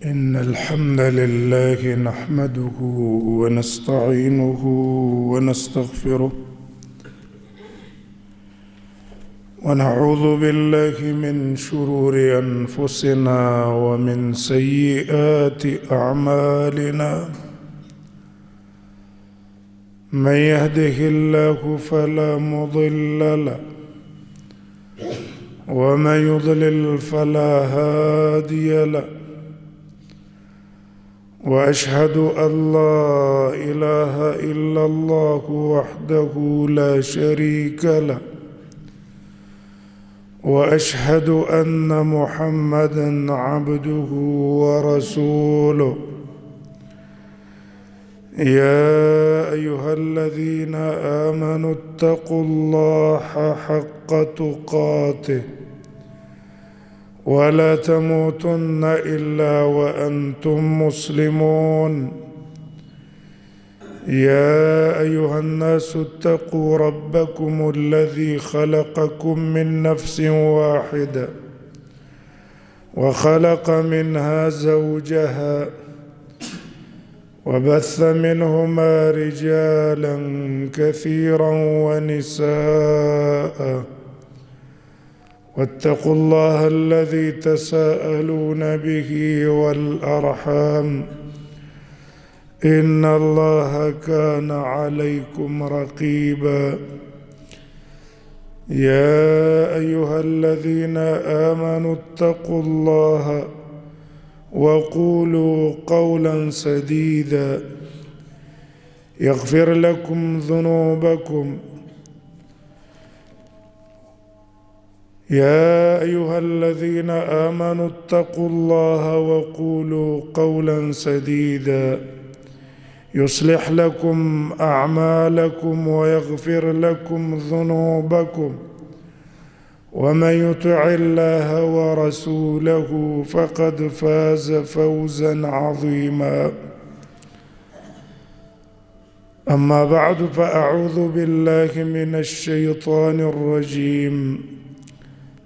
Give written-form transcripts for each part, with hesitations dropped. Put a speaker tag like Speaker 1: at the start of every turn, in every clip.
Speaker 1: إن الحمد لله نحمده ونستعينه ونستغفره ونعوذ بالله من شرور أنفسنا ومن سيئات أعمالنا من يهده الله فلا مضل له ومن يضلل فلا هادي له وأشهد أن لا إله إلا الله وحده لا شريك له وأشهد أن محمدًا عبده ورسوله يا أيها الذين آمنوا اتقوا الله حق تقاته ولا تموتن إلا وأنتم مسلمون يا أيها الناس اتقوا ربكم الذي خلقكم من نفس واحدة وخلق منها زوجها وبث منهما رجالا كثيرا ونساء واتقوا الله الذي تساءلون به والأرحام إن الله كان عليكم رقيبا يا أيها الذين آمنوا اتقوا الله وقولوا قولا سديدا يغفر لكم ذنوبكم يا أيها الذين آمنوا اتقوا الله وقولوا قولا سديدا يصلح لكم أعمالكم ويغفر لكم ذنوبكم ومن يطع الله ورسوله فقد فاز فوزا عظيما أما بعد فأعوذ بالله من الشيطان الرجيم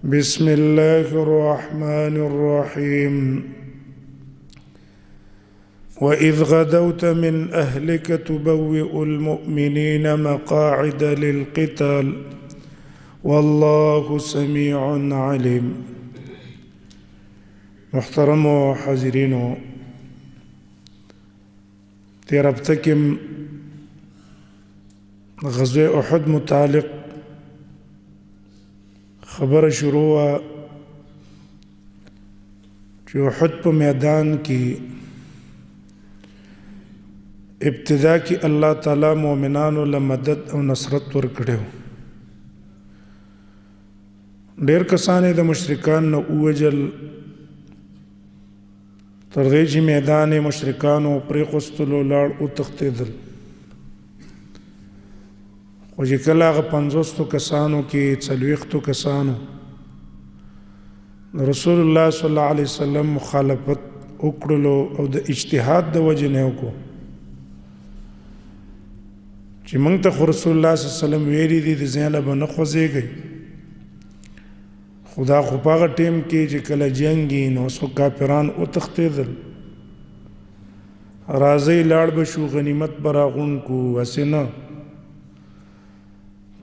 Speaker 1: بسم الله الرحمن الرحيم وإذ غدوت من أهلك تبوئ المؤمنين مقاعد للقتال والله سميع عليم محترم و حاضرینو تیر ہفتے کے غزوہ احد متعلق خبر شروع ہوا جو احد په میدان کی ابتدا کی اللہ تعالی مومنانو لمدد او نصرت ورکړو ډېر کسان د مشرکان نه ووجل تر دې چې میدان مشرکانو پرېښودلو لاړ او تښتېدل خو چې کله هغه 50 کسانو کې 40 کسانو رسول الله صلی الله علیه وسلم مخالفت وکړلو او د اجتهاد د وجې نه وکړو چې موږ ته رسول الله صلی الله علیه وسلم ویلي دي د ځای نه به نه خوځېږئ خدا خو په هغه ټیم کې چې کله جنګ نو څو کافران وتښتېدل راځئ لاړ به شو غنیمت به راغونډ کړو هسې نه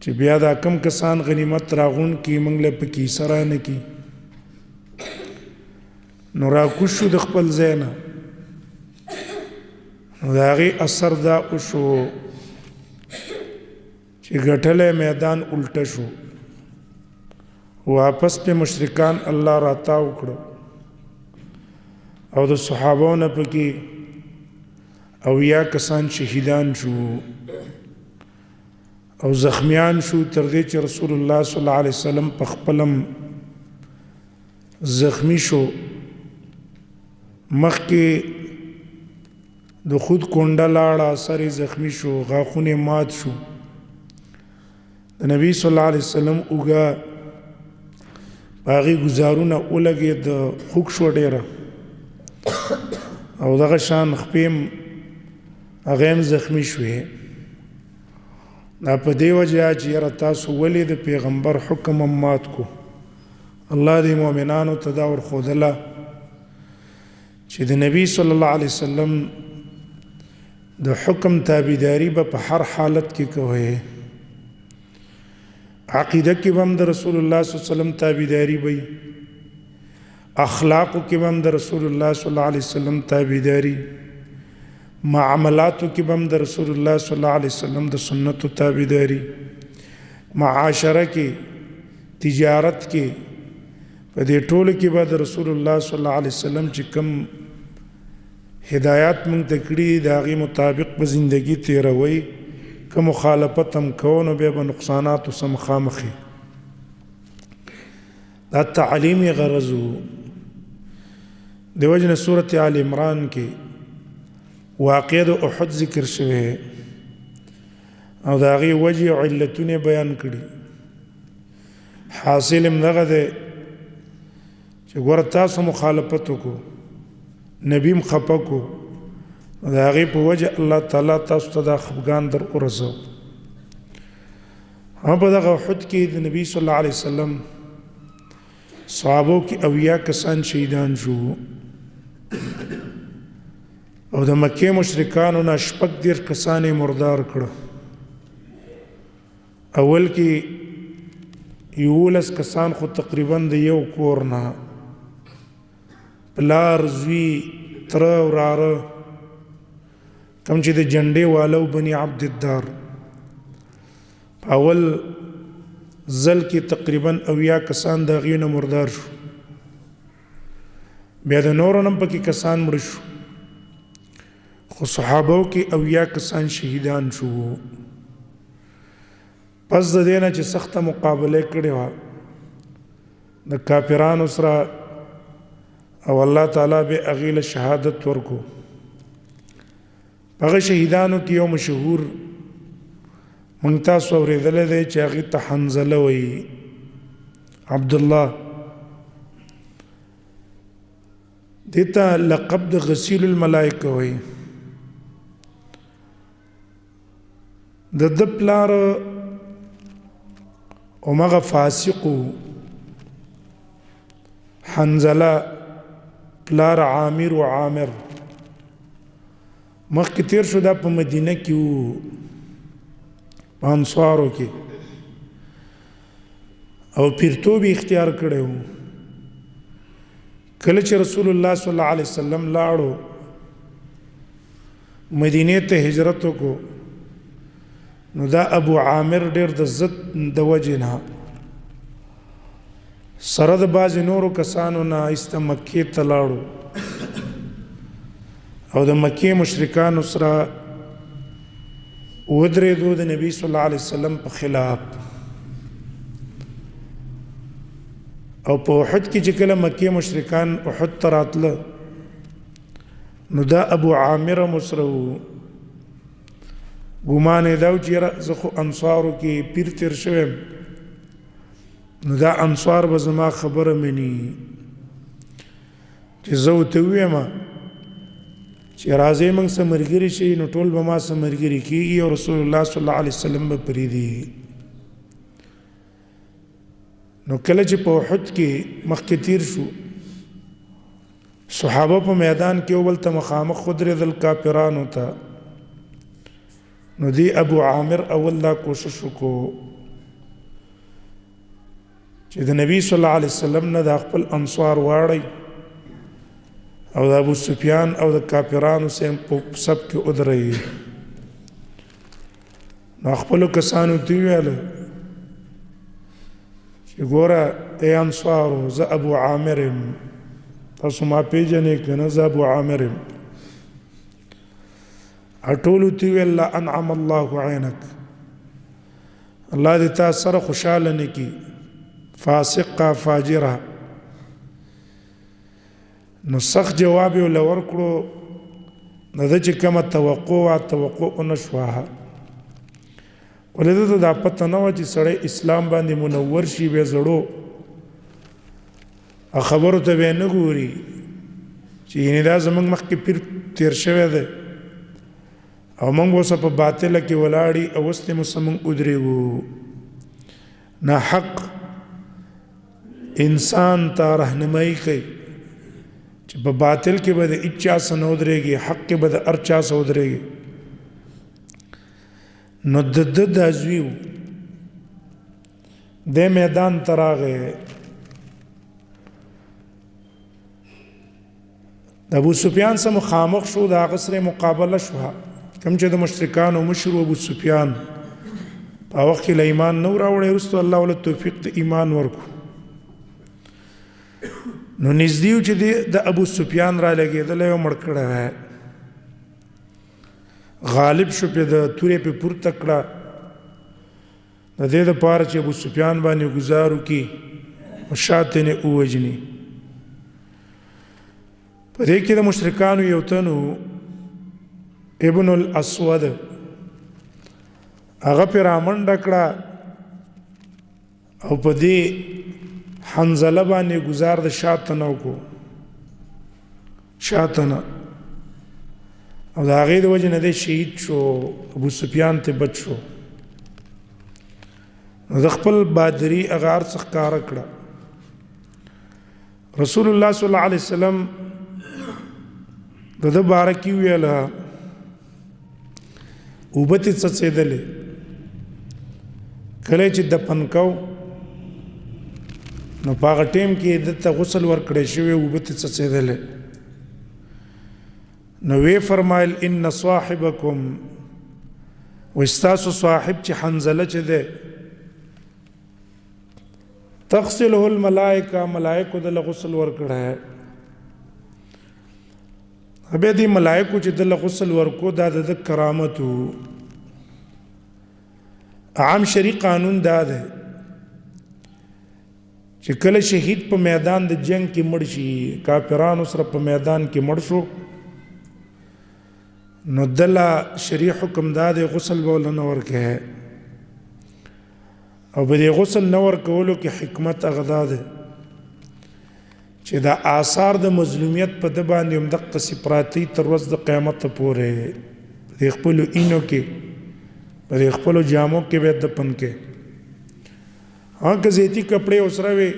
Speaker 1: چې بیا دا کم کسان غنیمت راغونډ کړي موږ له پکې کیسه رانه کړي نو راکوز شو د خپل ځای نه نو د هغې اثر دا وشو چې ګټلی میدان الټه شو واپس په مشرکان الله راتاو کړو او د صحابو نه پکې او یا کسان شهیدان شو او زخمیان شو تر دې چې رسول الله صلی الله علیه وسلم په خپلم زخمی شو مخکې د خود کونډه لاړه سر زخمی شو غاښونه مات شو د نبی صلی الله علیه وسلم اوږه باغی گزارونه ولګي د خوک شو ډیره او دغه شان خپیم هغه زخمی شوې دا په دی وجه چې یاره تاسو ولې د پیغمبر حکم مات کو الله دې مؤمنانو ته دا ورښودله چې د نبی صلی الله علیه وسلم د حکم تابعداري به په هر حالت کې کوي عقیده کې هم د رسول الله صلی الله علیه وسلم تابعداري وي اخلاق کې هم د رسول الله صلی الله علیه وسلم تابعداري معاملات کې هم د رسول الله صلی الله علیه وسلم د سنت تابعداري معاشره کې تجارت کې په دې ټولو کې به د رسول الله صلی الله علیه وسلم چې کوم هدایات مونږ ته کړي د هغې مطابق به زندگی تیروي که مخالفت هم کوو نو بیا به نقصاناتو سره مخامخ وي دا تعلیمي غرض و د وجې نه سورت آل عمران کې واقع د احد ذکر شوی او د هغې وجې او علتونه بیان کړي حاصل هم دغه دی چې ګوره تاسو مخالفت وکړو نبی م خفه کړو د هغې په وجه الله تعالی تاسو ته دا خفګان در ورسو هم په دغه احد کې د نبی صلی الله علیه وسلم صحابو کې اویا کسان شهیدان شو او د مکې مشرکانو نه شپږ دېرش کسان یې مردار کړه اول کې 11 کسان خو تقریبا د یو کور نه پلار زوی تره وراره کم چې د جنډې والو بني عبد الدار اول ځل کې تقریبا اویا کسان د هغې نه مردار شو بیا د نورو نه پکې کسان مړه شو خو صحابو کې اویا کسان شهیدان شو پس د دې نه چې سخته مقابله کړې وه د کافرانو سره او الله تعالی به هغې له شهادت ورکو هغه شهیدانو کې یو مشهور موږ تاسو اورېدلی دی چې هغې ته حنظله وایي عبدالله دې ته لقب د غسیل الملائکه وایي د ده پلار همغه فاسقو حنظله پلار عامر و عامر مخکې تیر شو دا په مدینه کې وو په انصارو کې او پیرتوب اختیار کړی وو کله چې رسول الله صلی الله علیه وسلم لاړو مدینې ته هجرت وکړو نو دا ابو عامر ډېر د عزت د وجې نه سره د بعضې نورو کسانو نه ایسته مکې ته لاړو او د مکې مشرکانو سره ودرېدو د نبي صلی الله علیه وسلم په خلاف او په احد کې چې کله مکې مشرکان احد ته راتله نو دا ابو عامر هم ورسره و ګمان یې دا و چې یاره زه خو انصارو کې پیر تېر شوی یم نو دا انصار به زما خبره مني چې زه ورته ووایم چې راځئ موږ سره ملګري شي نو ټول به ما سره ملګري کېږي او رسول الله صلی الله علیه وسلم به پرېږدي نو کله چې په احد کې مخکې تیر شو صحابه په میدان کې یو بل ته مخامخ ودرېدل کافرانو ته نو دی ابو عامر اول دا کوشش وکړو چې د نبی صلی الله علیه وسلم نه د خپل انصار واړی او د ابو سفیان او د کافرانو سره په سب کې ودرېږي نو خپلو کسانو ته ویل چې ګوره ای انصارو زه ابو عامر یم تاسو ما پیژنئ که نه زه ابو عامر یم ټولو ته ویل لا انعم الله عینک الله دې تا سره خوشحاله نه کړي فاسقه فاجره نو سخت جواب یې ورله ورکړو د ده چې کومه توقع وه توقع ونه شوه ولې ده ته دا پته نه وه چې سړی اسلام باندې منور شي بیا زړو خبرو ته بیا نه ګوري چې یعنې دا زموږ مخکې پیر تیر شوی دی او موږ اوس په باطله کې ولاړي او اوس ته موږ ودرېږو ناحق انسان ته رهنمایي کوي چې په باطل کې به د اچا سره نه ودرېږي، حق کې به د هر چا سره ودرېږي. نو د ده دا زوی و، دې میدان ته راغی. د ابو سفیان سره مخامخ شو، د هغه سره مقابله شوه. کوم چې د مشرکانو مشر ابو سفیان په وخت کې له ایمان نه راوړی، وروسته الله له توفیق د ایمان ورکړو. نو نږدې و چې د ابو سفیان را لګېدلی او مړ کړی وی، غالب شو پې، د تورې پې پورته کړه د دې دپاره چې ابو سفیان باندې ګزار وکړي او شاته یې ووژني. په دې کې د مشرکانو یو تن و ابن الاسود، هغه پې رامنډه کړه او په دې حنظله باندې ګزار د شاته نه وکړو، شاته نه، او د هغې د وجې نه دی شهید شو، ابو سفیان ته بچ شو. نو د خپل بادري هغه هر څه ښکاره کړه. رسول الله صلی الله علیه وسلم د ده باره کې ویله اوبه ترې څڅېدلې، کله چې دفن کو نو په هغه ټیم کې دته غسل ورکړی شوی، اوبه ترې څڅېدلې. نو وی فرمایل ان صاحبکم، و ستاسو صاحب چې حنظله چې دی تغسله الملائکه، ملائکو دله غسل ورکړی. بیا دې ملائکو چې دله غسل ورکو دا د کرامت و. عام شرعي قانون دا دی چې کله شهید په میدان د جنگ کې مړ شي، کافرانو سره په میدان کې مړ شو، نو دله شرعي حکم دا دی غسل به ورله نه ورکوي. او په دې غسل نه ورکولو کې حکمت هغه دا دی چې دا آثار د مظلومیت په ده باندې همدقسې پراته تر ورځ د قیامته پورې، په دې خپلو اینو کې، په دې خپلو جامو کې به دفن کې. ها که زیتي کپړې اوسره وي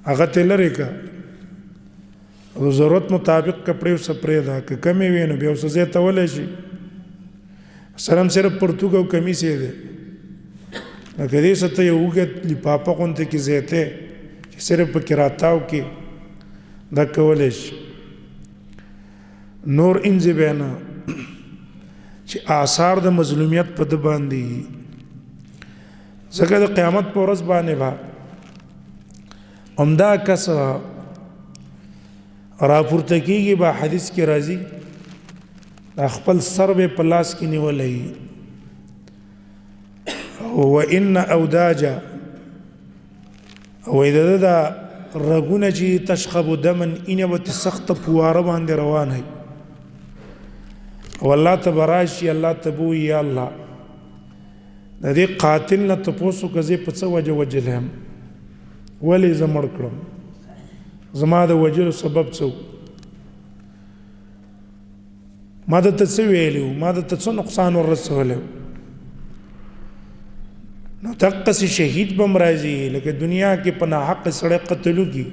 Speaker 1: هغه ته لرې که، او ضرورت مطابق کپړې اوسه پرېږده، که کمې وي نو بیا اوسه ځای ته ولی شي. سره هم صرف پرتوګ او کمیس یې دی، لکه دې څه ته یو اوږد لفافه غوندې کې زیتی چې صرف پکې راتاو کې دا کولی شي. نور انځې بیا نه چې آثار د مظلومیت په ده باندې، ځکه د قیامت په ورځ باندې به همدا کس راپورته کېږي، به حدیث کې راځي دا خپل سر به په لاس کې نیولی و ان اوداجا، او د دا رګونه چې تشخب دمن اینه به سخته پواره باندې روان هي، او الله ته به راشي، الله ته به وایي یا الله د دې قاتل نه تپوس وکړه زه په څه وجه وجلی یم، ولې زه مړ کړم، زما د وجلو سبب څه و، ما درته څه ویلي وو، ما درته څه نقصان وررسولی و. نو دقسې شهید به هم راځي، لکه دنیا کې په ناحقه سړی قتل وکړي،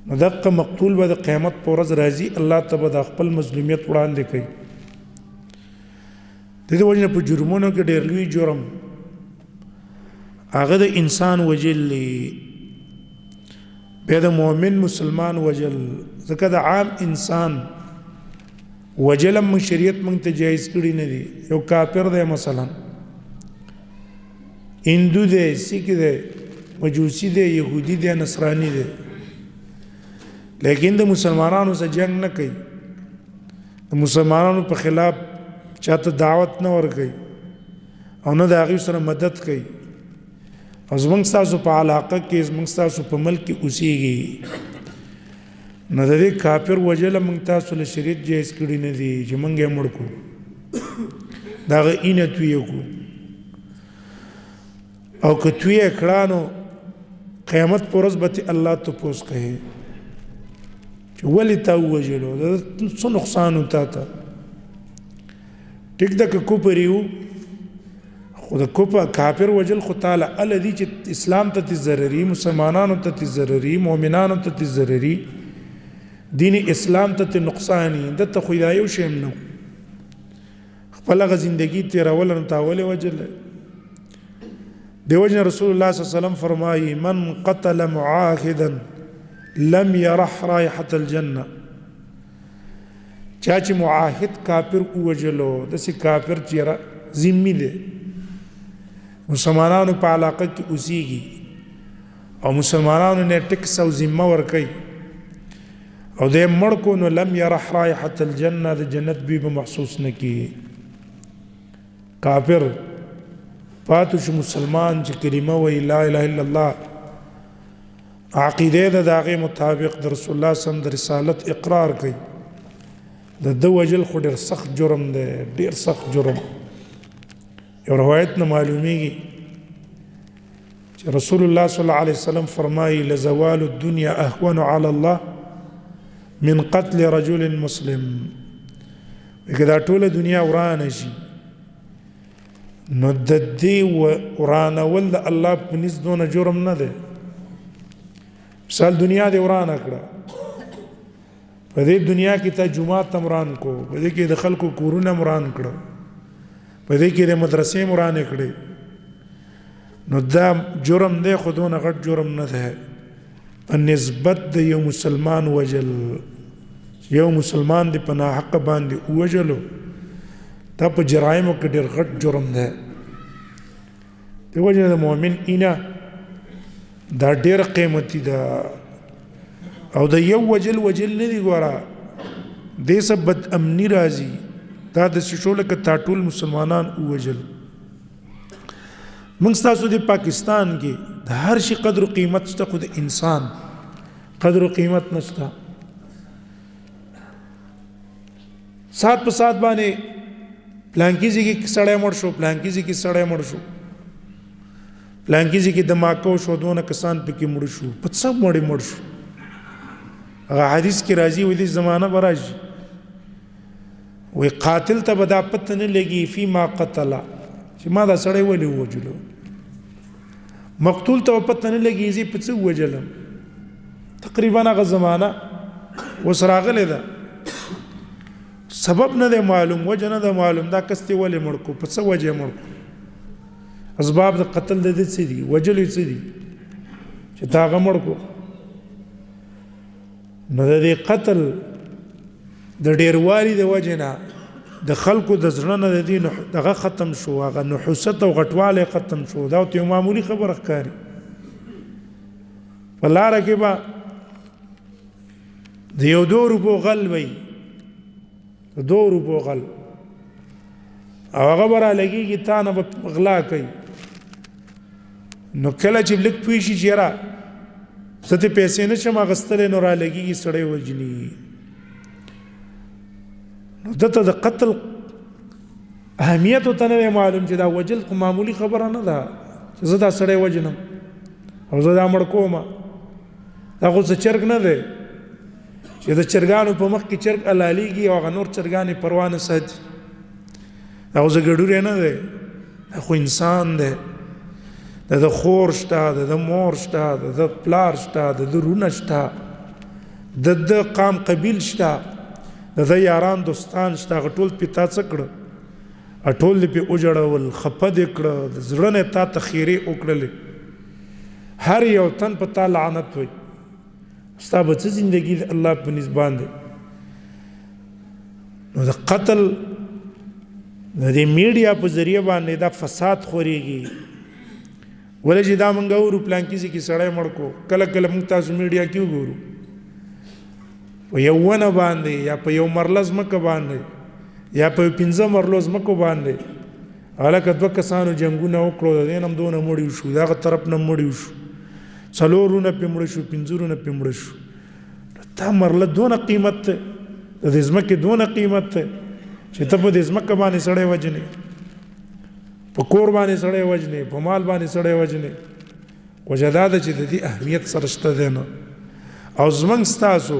Speaker 1: نو دقه مقتول به د قیامت په ورځ راځي، الله ته به د خپل مظلومیت وړاندې کوي. د دې وجې نه په جرمونو کې ډېر لوی جرم هغه د انسان وجل دی، بیا د مؤمن مسلمان وجل، ځکه د عام انسان وجل هم شریعت موږ ته جایز کړي نه دي. یو کافر دی مثلا هندو دی، سیک دی، مجوسی دی، یهودی دی، نصرانی دی، لیکن د مسلمانانو سره جنگ نه کوي، د مسلمانانو په خلاف چاته دعوت نه ورکوي او نه د هغوی سره مدد کوي، او زموږ ستاسو په علاقه کې، زموږ ستاسو په ملک کې اوسېږي، نو د دې کافر وجله موږ تاسو له شریعت جایز کړي نه دي چې موږ یې مړ کړو، د هغه اینه تویې کړو. او که تویې کړه نو قیامت په ورځ به الله تپوس کوي چې ولې تا ووژلو، د څه نقصان و تا ته. ټیک ده که کفر یو، خو د کافر وجل خو تعالی اله دي چې اسلام ته تی ضرري، مسلمانانو ته تی ضرري، مؤمنانو ته تی ضرري، دین اسلام ته نقصانی دته خو دا یو شی نو خپل غ زندگی تیرول نه تاول وجل دیوجن رسول الله صلی الله علیه وسلم فرمایي من قتل معاهدا لم يرح رائحه الجنه چا چې معاهد کافر وجلو د سی کافر چیرې ذمہ دي مسلمانانو په علاقه کې اوسېږي او مسلمانانو نه ټیکس او ذمہ ور کوي او د مړکو نو لم يرح رائحه الجنه د جنت به محسوس نه کی کافر پاتوش مسلمان چې کلمه وی لا اله الا الله عقیده د داغه مطابق د رسول الله صلی الله علیه وسلم د رسالت اقرار کوي د وجل خو ډیر سخت جرم دی ډیر سخت جرم یو روایت نه معلومیږي چې رسول الله صلی الله علیه وسلم فرمایي لزوال الدنيا اهون على الله من قتل رجل مسلم وکدا ټول دنیا ورانه شي نو د دې ورانه ول الله په نس دونه جرم نه دی مثال دنیا دې ورانه کړه په دې دنیا کې ته جمعه تمران کو په دې کې د خلکو کورونه مران کړه په دې کې د مدرسې مرانه کړي نو دا جرم دی خودونه غټ جرم نه دی په نسبت د یو مسلمان وجل یو مسلمان دی په ناحق باندې وجلو دا په جرایمو کې ډېر غټ جرم دی د وجه د مؤمن اینا دا ډېر قیمتي ده او د یو وجل نه دی ګوره دې سب بد امنی راځي دا د شوله کې تا ټول مسلمانان وجل موږ تاسو د پاکستان کې د هر شي قدر او قیمت شته خو د انسان قدر او قیمت نشته سات په سات باندې پلانکیزي کې سړی مړ شو پلانکیزي کې سړی مړ شو پلانکیزي کې دماکو شو دونه کسان پکې مړ شو په څه مړ شو هغه حدیث کې راځي وې د زمانہ براشي وې قاتل ته بدا پته نه لګي فيما قتل چې ما دا سړی ولې وجلو مقتول ته پته نه لګي زی په څه وجلم تقریبا هغه زمانہ وسراغله ده سبب نه دی معلوم وجه نه دی معلوم دا کستی ولې مړ کو په څه وجه مړ کو اسباب د قتل د دې څه دي وجلې څه دي چې دا غمړ کو نو د دې قتل د ډیروالي د وجه نه د خلکو د زړه نه د دین دغه ختم شو هغه نحوست او غټواله ختم شو دا ته معمولی خبره ښکاري ولاره کې با د یو دورو په غل وي دورو په غل او هغه برا لګيږي تا نه غلا کوي نو کله چې لک پوي شي چیرې ستې پیسې نشم غستلې نو را لګيږي سړی وجني نو دته د قتل اهمیت ته نه معلوم چې دا وجل معمولی خبره نه ده چې زه دا سړی وجنم او زه دا مړ کوم دا خو څه چرګ نه دی چې د چرګانو په مخ کې چرګ الالیږي او غنور چرګانې پروا نه ساتي او زه ګډوره نه دی خو انسان دی د خور شته د مور شته د پلار شته د رونه شته د قام قبیل شته د یاران دوستان شته ټول پتا څه کړ ټول په اوجړول خپد کړ د زړه نه تا تخیری وکړل هر یو تن په تعالی لعنت وي ستاسو څه ژوندۍ الله په نسبان دي نو د قتل د میډیا په ذریعہ باندې دا فساد خوريږي ولې دا مونږ ورو پلان کې سړی مړ کو کله کله مونږ تاسو میډیا کې وګورو په یو ونه باندې یا په یو مرلز مکه باندې یا په پنځه مرلز مکه باندې الکه دوه کسانو جنگونه وکړو د دینم دونه مړی شو داغه طرف نه مړی شو څلورونه په مړ شو پنځورونه په مړ شو تا مرله دونه قیمت ته د ځمکه دونه قیمت ته چې ته په ځمکه باندې سړی وجنې په کور باندې سړی وجنې په مال باندې سړی وجنې وجداد چې د دې اهمیت سره شته ده نو او زمنګ ستاسو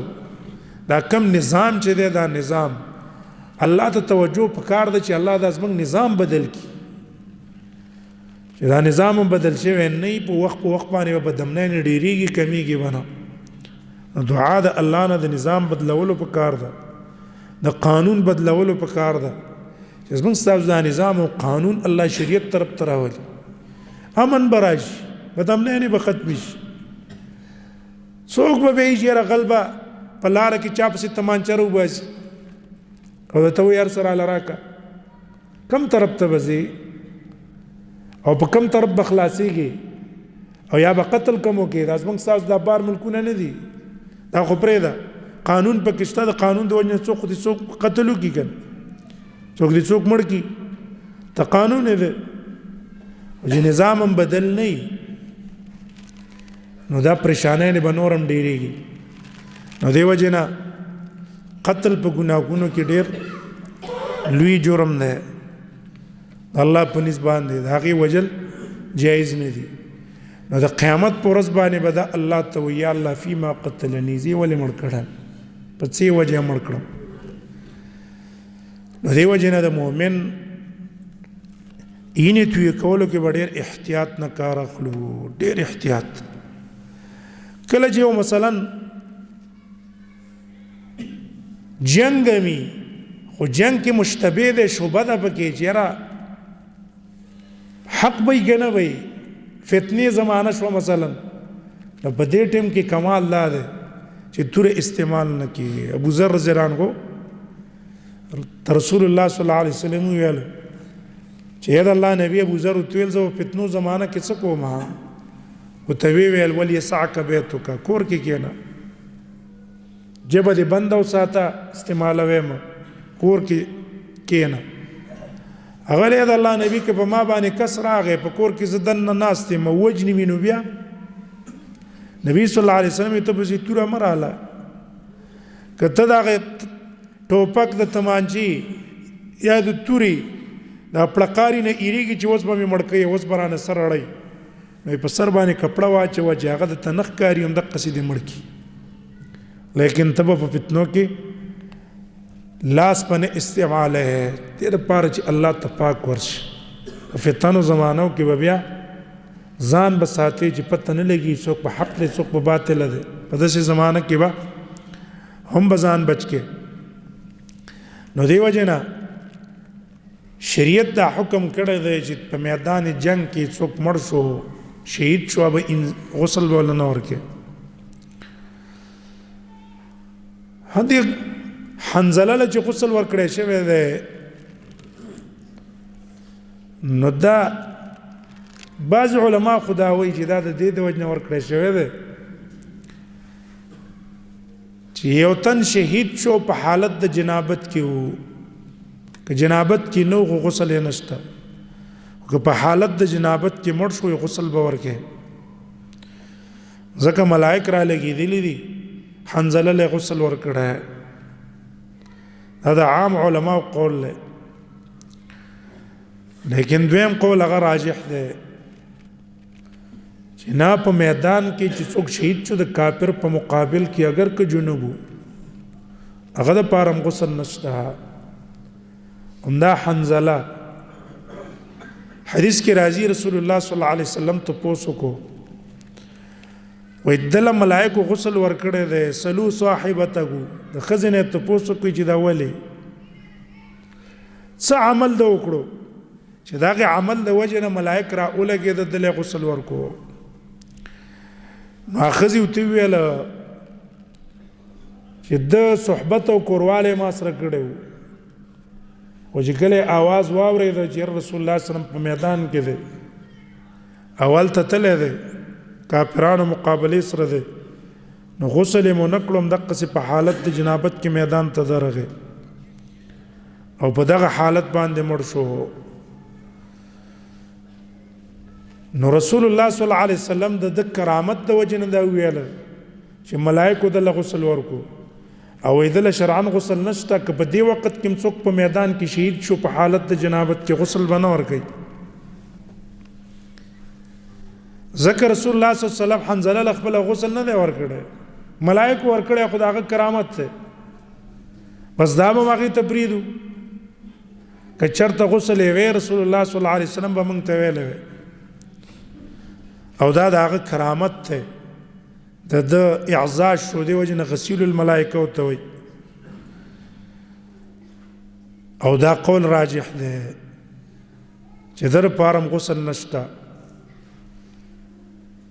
Speaker 1: دا کم نظام چې دی دا نظام الله ته توجه پکار ده چې الله دا زمنګ نظام بدل کړي چې دا نظام بدل شي نه په وخت باندې به دمنه ډیریږي کمیږي ونه دعا د الله نه د نظام بدلولو په کار ده د قانون بدلولو په کار ده چې زموږ ستاسو دا نظام او قانون الله شریعت طرف ته راولي امن به راشي بدامنۍ به ختمې شي څوک به وایي چې یاره غل به په لاره کې چا پسې تمانچه راوباسي او درته وایي هر څه راله راکړه کم طرف ته به ځې او په کم طرف به خلاصېږي او یا به قتل کم وکړي دا زموږ ستاسو دا بار ملکونه نه دي دا خو پرېږده قانون پکې شته د قانون د وجې نه څوک خو دې څوک قتل وکړي که نه څوک دې څوک مړ کړي ته قانون یې دی چې نظام هم بدل نه وي نو دا پریشانۍ به نور هم ډېرېږي نو دې وجې نه قتل په ګناهونو کې ډېر لوی جرم دی الله په نسبت باندې د هغې وجل جایز نه دي نو د قیامت په ورځ باندې به دا الله ته وایي یا الله فیما قتلني زه یې ولې مړ کړم په څه وجه یې مړ کړم نو دې وجې نه د مؤمن اینې تویې کولو کې به ډېر احتیاط نه کار اخلو ډېر احتیاط کله چې یو مثلا جنگ می خو جنگ کې مشتبه ده شوبه ده پکې چې یاره حق به یې که نه به فتنې زمانه شوه مثلا نو په دې ټیم کې کمال دا دی چې توره استعمال نه کړي ابو ذر رضی الله عنه رسول الله صلی الله علیه وسلم ویل چې یا د الله نبی ابو ذر ورته ویل زه په فتنو زمانه کې څه کوم ورته ویل ولیسعک بیتک کور کې کښېنه جبه دې بنده وساته استعمالوې مه کور کې کښېنه هغه د الله نبی که په ما باندې کس راغی په کور کې زه دننه ناست یم وجني مې نو بیا نبی صلی الله علیه وسلم ته پسې توره مه راله که ته د هغې ټوپک د تمانچې یا د تورې دا پړقاري نه ایرېږي چې اوس به مې مړ کوي اوس به رانه سر اړئ نو په سر باندې کپړه واچوه چې هغه درته نه ښکاري همدقسې دې مړ کړي لیکن ته به په فتنو کې لاس پنه استعمال ہے دې لپاره چې الله ته پاک ورشي په فتنو زمانو کې به بیا ځان به ساتي چې پته نه لګي څوک په حق دی څوک په باطل دی په داسې زمانه کې به هم به ځان بچ کې نو دې وجې نه شریعت دا حکم کړی دی چې په میدان جنگ کې څوک مړ شو شهید شو به غسل به ورله نه ورکړي هدې حنظله له چې غسل ورکړی شوی دی نو دا بعض علما خو دا وایي چې دا د دې د وجې نه ورکړی شوی دی چې یو تن شهید شو په حالت د جنابت کې و که جنابت کې نو غسل یې نشته که په حالت د جنابت کې مړ شو غسل به ورکړي ځکه ملائک را لګېدلي دي حنظله له غسل ورکړی دا د عام علماء قول دی لیکن دویم قول هغه راجح دی چې نه په میدان کې چې څوک شهید شو د کافر په مقابل کې اگر که جنوب هغه د پاره غسل نشته همدا حنظله حدیث کې راځي رسول الله صلی الله علیه وسلم ته پوښتنه کو وې دله ملائکه غسل ورکړی دی سلو صاحبته د خزنه ته پوښتنه کوي چې دا ولې څه عمل دا وکړو چې داغه عمل د وجه نه ملائک را اولګي د دله غسل ورکو ماخذ یو تی ویل چې د صحبت او کورواله ما سره کړو او چې کله आवाज واورید چې رسول الله صلی الله علیه وسلم په میدان کې دی اول ته تله دی کافرانو مقابله سره دی نو غسل مو نکړم دغه په حالت د جنابت کې میدان ته درغه او په دغه حالت باندې مړ شو نو رسول الله صلی الله علیه وسلم د کرامت د وجنه دا ویل چې ملائکه د غسل ورکو او اذا شرعن غسل نشته که په دې وخت کې څوک په میدان کې شهید شو په حالت د جنابت کې غسل بنه ورکي ذکر رسول الله صلی الله علیه وسلم حنظله خپل غسل نه دی ورکړی ملائکه ورکړی خدای کرامت ته بس دا به ماغي تبریدو که چرته غسل وی رسول الله صلی الله علیه وسلم به مونږ ته ویل او دا دغه کرامت ته د اعزاز شو دی وجنه غسیل الملائکه ورته وایي او دا قول راجح دی چې در پارم غسل نشته.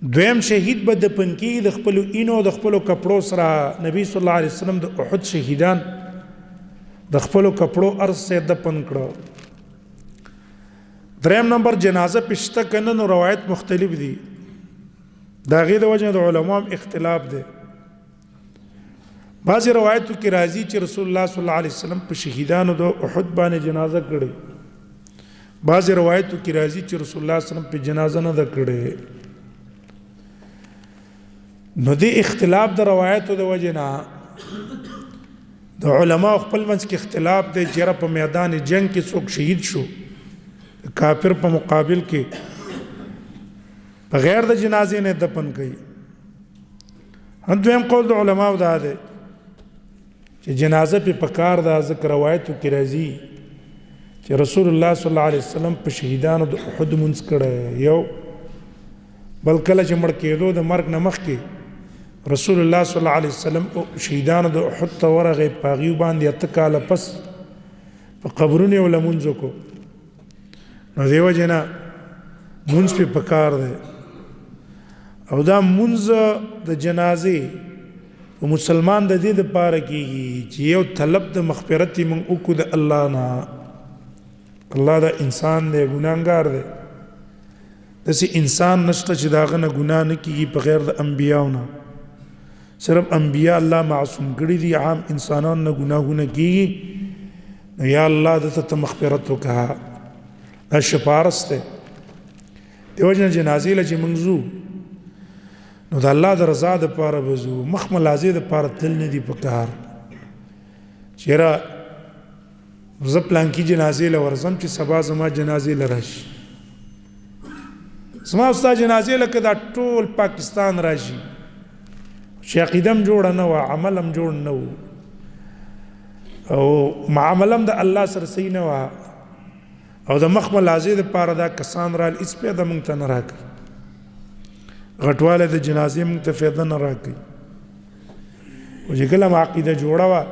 Speaker 1: دویم شهید به دفن کیږي د خپلو اینو د خپلو کپړو سره. نبی صلی الله علیه وسلم د احد شهیدان د خپلو کپړو ارض سره دفن کړه. دریم نمبر جنازه پشته کنه نو روایت مختلف دي. دا غي د وجه د علماء اختلاف دی. بعض روایتو کې راځي چې رسول الله صلی الله علیه وسلم په شهیدانو د احد باندې جنازه کړي. بعض روایتو کې راځي چې رسول الله صلی الله علیه وسلم په جنازه نه ده کړي. نو دې اختلاف د روایتو د وجه نه د علماء خپل منځ کې اختلاف دی چې په میدان جنگ کې څوک شهید شو کافر په مقابل کې بغیر د جنازې نه دفن کړي. دویم قول د علماء دا دی چې جنازه په پکار ده. ذکر روایتو کې راځي چې رسول الله صلی الله علیه وسلم په شهیدانو د احد منځ کړه یو بل کله چې مړ کېدو د مرګ نه مخکې رسول الله صلی الله علیه وسلم شهیدانو د احد ته ورغی په هغې باندې 8 کاله پس په قبرونو یې لمونځ وکړو. نو دې وجې نه مونځ پې پکار دی او دا مونځ د جنازې مسلمان د دې دپاره کېږي چې یو طلب د مغفرت یې موږ وکړو د الله نه. الله دا انسان دی ګناهګار دی. داسې انسان نشته چې د هغه نه ګناه نه کېږي په غیر د انبیاو نه. صرف انبیا الله معصوم کړي دي. عام انسانان نه ګناهونه کېږي. نو یا الله دته ته مغفرت وکړه. دا شپارس دی. دې وجه نه جنازې له چې موږ ځو نو د الله د رضا دپاره به ځو. مخ ملازې دپاره تل نه دي پکار چې یاره زه پلانکي جنازې له ورځم چې سبا زما جنازې له راشي. زما او ستا جنازې لکه دا ټول پاکستان راشي چې عقیده هم جوړه نه وه عمل هم جوړ نه و او معامله هم د الله سره صحیح نه وه او د مخ ملازې دپاره دا کسان رال هېڅ پیده موږ ته نه راکوي. غټوالی د جنازې موږ ته فایده نه راکوي. او چې کله م عقیده جوړه وه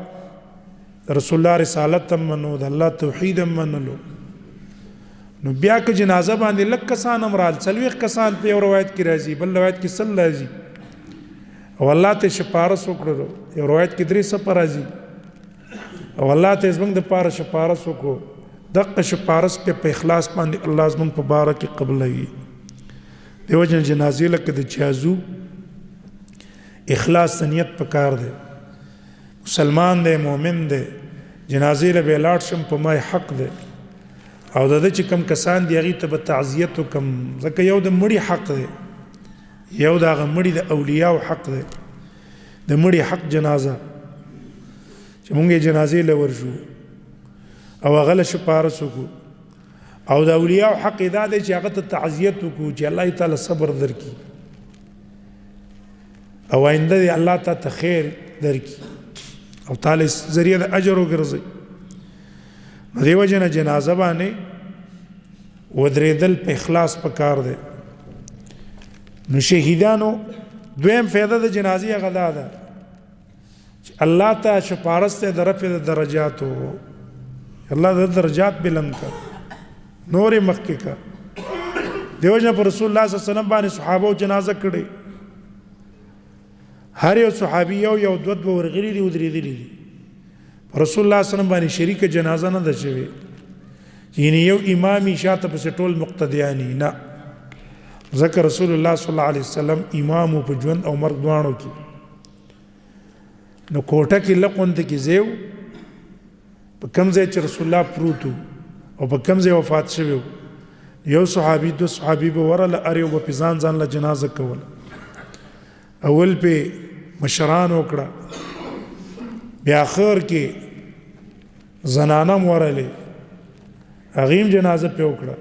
Speaker 1: د رسول الله رسالت هم منو د الله توحید هم منلو نو بیا که جنازه باندې لږ کسان هم رال 40 کسان په یو روایت کې راځي بل روایت کې 100 راځي او الله ته شپارس وکړو یو روایت کې 300 راځي او الله ته زموږ دپاره شپارس وکړو. دغه شپارس په اخلاص باندې الله زموږ په باره کې قبلوي. د وجه جنازې لکه د چازو اخلاص نیت پکار دی. مسلمان دی مؤمن دی جنازې له به لاړ شم په ما حق دی او د چې کم کسان دی هغې ته به تعزیت وکړم ځکه یو د مړي حق دی یو د هغه مړي د اولیاو حق دی. د مړي حق جنازه چې مونږ یې جنازې له ورشو او هغه له شپارس وکړو او د اولیاء حق دا دی چې هغه ته تعزیت وکړو چې الله تعالی صبر درکړي او آینده دی الله ته خیر درکړي او تعالی ذریعه د اجر وګرځي. نو دې وجه نه جنازه باندې ودرېدل په اخلاص پکار دی. نو شهیدانو دویم فایده د جنازې هغه دا ده چې الله ته شپارس ته د رفع د درجاتو الله د درجات بلند کړ نورې مخکې کا. دیو جن پر رسول الله صلی الله علیه وسلم باندې صحابه جنازه کړي هر یو صحابي یو دوت به ورغلي دي ودرېدلي دي. رسول الله صلی الله علیه وسلم باندې شریک جنازه نه ده شوې یعنی یو امامي شاته پسې ټول مقتدیانی نه. ذکر رسول الله صلی الله علیه وسلم امام په ژوند او مرګ دواړو کې نو کوټه کې لقونته کې زیو په کوم ځای چې رسول الله پروت او په کوم ځای وفات شوی یو صحابي دو صحابي به ورله اریو په ځان له جنازه کول. اول په مشران وکړه بیا اخر کې زنانه ورله هغه جنازه په وکړه.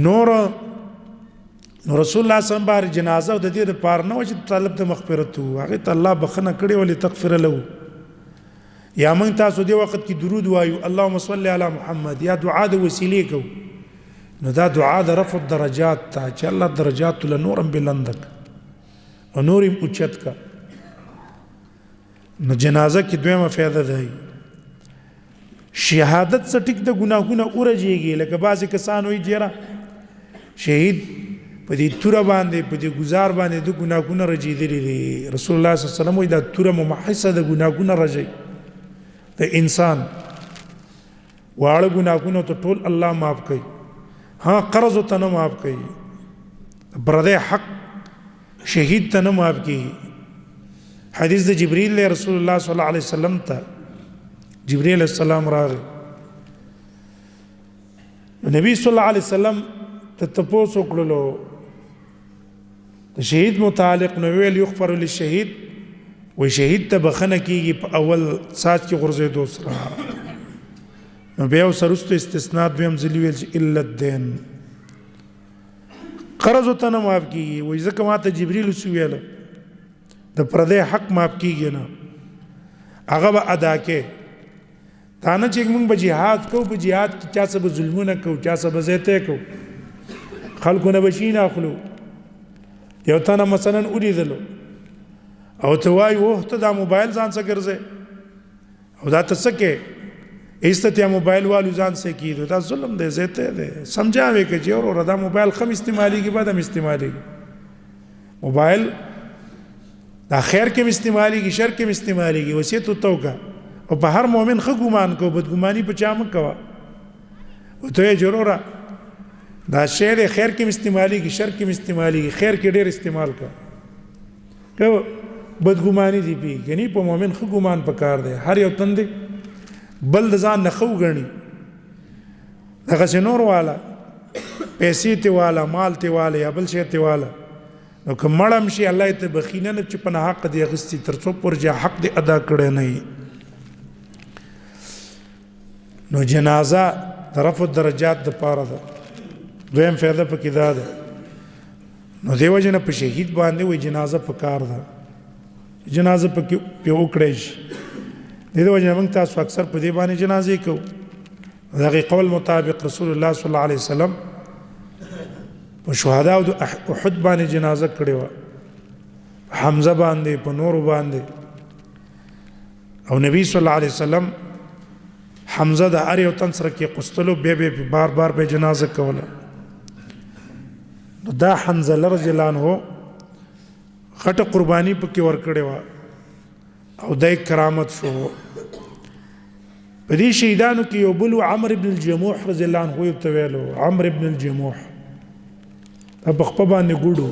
Speaker 1: نور رسول الله صلی الله علیه وسلم بار جنازه د دې لپاره نه و چې طلب د مغفرت هغه ته الله بخنه کړي ولې تغفر له یا موږ تاسو دې وخت کې درود وایو اللهم صل علی محمد یا دعا د وسیلې کو نو دا دعا د رفع الدرجات ته چې الله درجات له نورم بلندک او نور یې اوچت کا. نو جنازه کې دویمه فایده ده شهادت څه ټیک د ګناهونه ورجېږي. لکه بعضې کسان وایي جیره شهید په دې توره باندې په دې ګزار باندې د ګناهونه رجېدلي دي. رسول الله صلی الله علیه وسلم وایي دا توره ممحصه د ګناهونه رجوي د انسان واړه ګناهونه ته ټول الله معاف کوي. ها قرض ته نه معاف کوي. پردی حق شهید ته نه معاف کیږي. حدیث د جبرئیل له رسول الله صلی الله علیه وسلم ته جبرئیل السلام راغی. نبی صلی الله علیه وسلم ته تپوس وکړلو د شهید متعلق. نو ویل یغفر للشهید وی شهید ته بخنه کیږي په اول سات کې غورځېدو سره. نو بیا ورسته استثناء دویم ځل ویل چې الا الدین قرض ته نه معاف کیږي. وایي ځکه ماته جبرئیل ویل د پردی حق معاف کیږي نه هغه به ادا کې. دا نه چې موږ به جهاد کوو په جهاد کې چا څه به ظلمونه کوو چا څه به زیاتی کوو خلکو نه به شي نه اخلو. یو تنه مثلا ولیدلو او ته وایي اوه ته دا موبایل ځان څه ګرځې او دا ته څه کې ایسته یا موبایل والو ځان څه کیدو. دا ظلم دی زیاتی دی. سمجھاوې که چې وروره دا موبایل ښه م استعمالېږي بد هم استعمالېږي. موبایل دا خیر کې م استعمالېږي شر کې م استعمالېږي. وصیت ورته وکړه او په هر مؤمن ښه ګمان کو بدګماني په چا مه کوه. ورته ویې چې وروره دا شی دی خیر کې م استعمالېږي شر کې م استعمالېږي خیر کې ډېر استعمال کوه که بدګماني دي پېږي. په مؤمن ښه ګمان پکار دی. هر یو تن دی بل د ځان نه ښه وګڼي. دغسې نور والا پیسې ته والا مال ته والا یا بل شی ته والا نو که مړم شي الله یې ته بخي نه چې په ناحق دې اخیستي تر څو پورې چې حق دې ادا کړی نه وي. نو جنازه د رفع درجات دپاره ده. دویم فایده پکې دا ده. نو دې وجې نه په شهید باندې وایي جنازه پکار ده. جنازه پکې وکړی شي. د دې وجه موږ تاسو اکثر په دې باندې جنازې کوو. د هغې قول مطابق رسول الله صلی الله علیه وسلم په شهداو د احد باندې جنازه کړې وه. په حمزه باندې په نورو باندې. او نبی صلی الله علیه وسلم حمزه د هر یو تن سره کې قستلو بیا بیا بار بار به جنازه کوله. نو دا حنظله رضی الله عنه غټه قرباني پکې ورکړې وه او دای کرامت شو. په دې شهیدانو کې یو بل عمرو بن الجموح رضی الله عنه ورته ویلو. عمرو بن الجموح دا په خپه باندې ګوډو.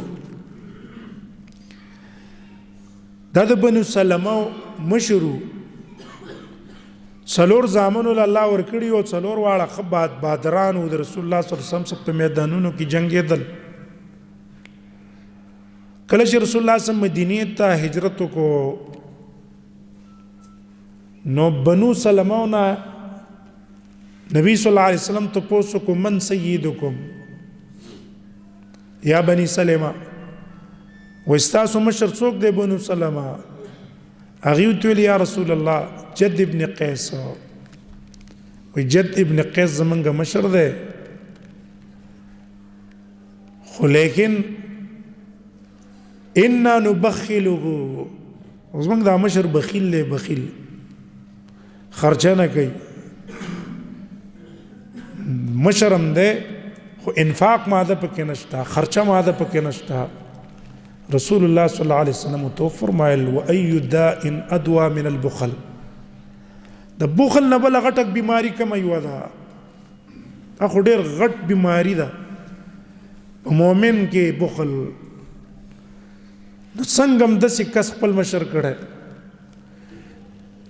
Speaker 1: دا د بنو سلمه مشر و. څلور زامنو له الله ورکړي او څلور واړه ښه بادران و د رسول الله صلی الله علیه وسلم په میدانونو کې جنګېدل. کله چې رسول الله صلی الله علیه وسلم مدینې ته هجرت وکړو نو بنو سلمه نه نبی صلی الله علیه وسلم تپوس وکړو من سیدکم یا بني سلمه و ستاسو مشر څوک دی بنو سلمه. هغې ورته ویل یا رسول الله جد ابن قیس. وی جد ابن قیس زمونږ مشر دی خو لیکن انا نبخله زمونږ دا مشر بخیل دی بخیل خرچه نه کوي. مشرم دی خو انفاق ماده پکې نشته خرچه ماده پکې نشته. رسول الله صلی الله علیه وسلم تو فرمایل و ای داء ادوا من البخل. د بخل نه بل غټک بیماری کوم یو ده. دا خو ډېر غټ بیماری ده په مؤمن کې بخل. نو څنګه هم داسې کس خپل مشر کړی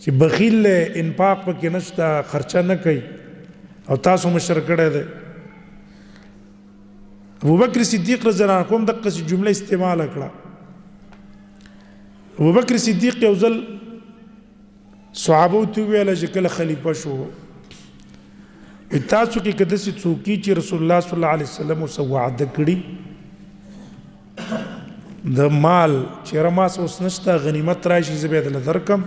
Speaker 1: چې بخیل دی انفاق پکې نشته خرچه نه کوي او تاسو مشر کړی دی. ابوبکر صدیق رضی الله عنه هم دقسې جمله استعماله کړه. ابوبکر صدیق یو ځل صحابو ته وویله چې کله خلیفه شو تاسو کې که داسې څوک چې رسول الله صلی الله علیه وسلم ورسه وعده کړي د مال چېرې ما څه اوس نشته غنیمت راشي زه به یې درله درکړم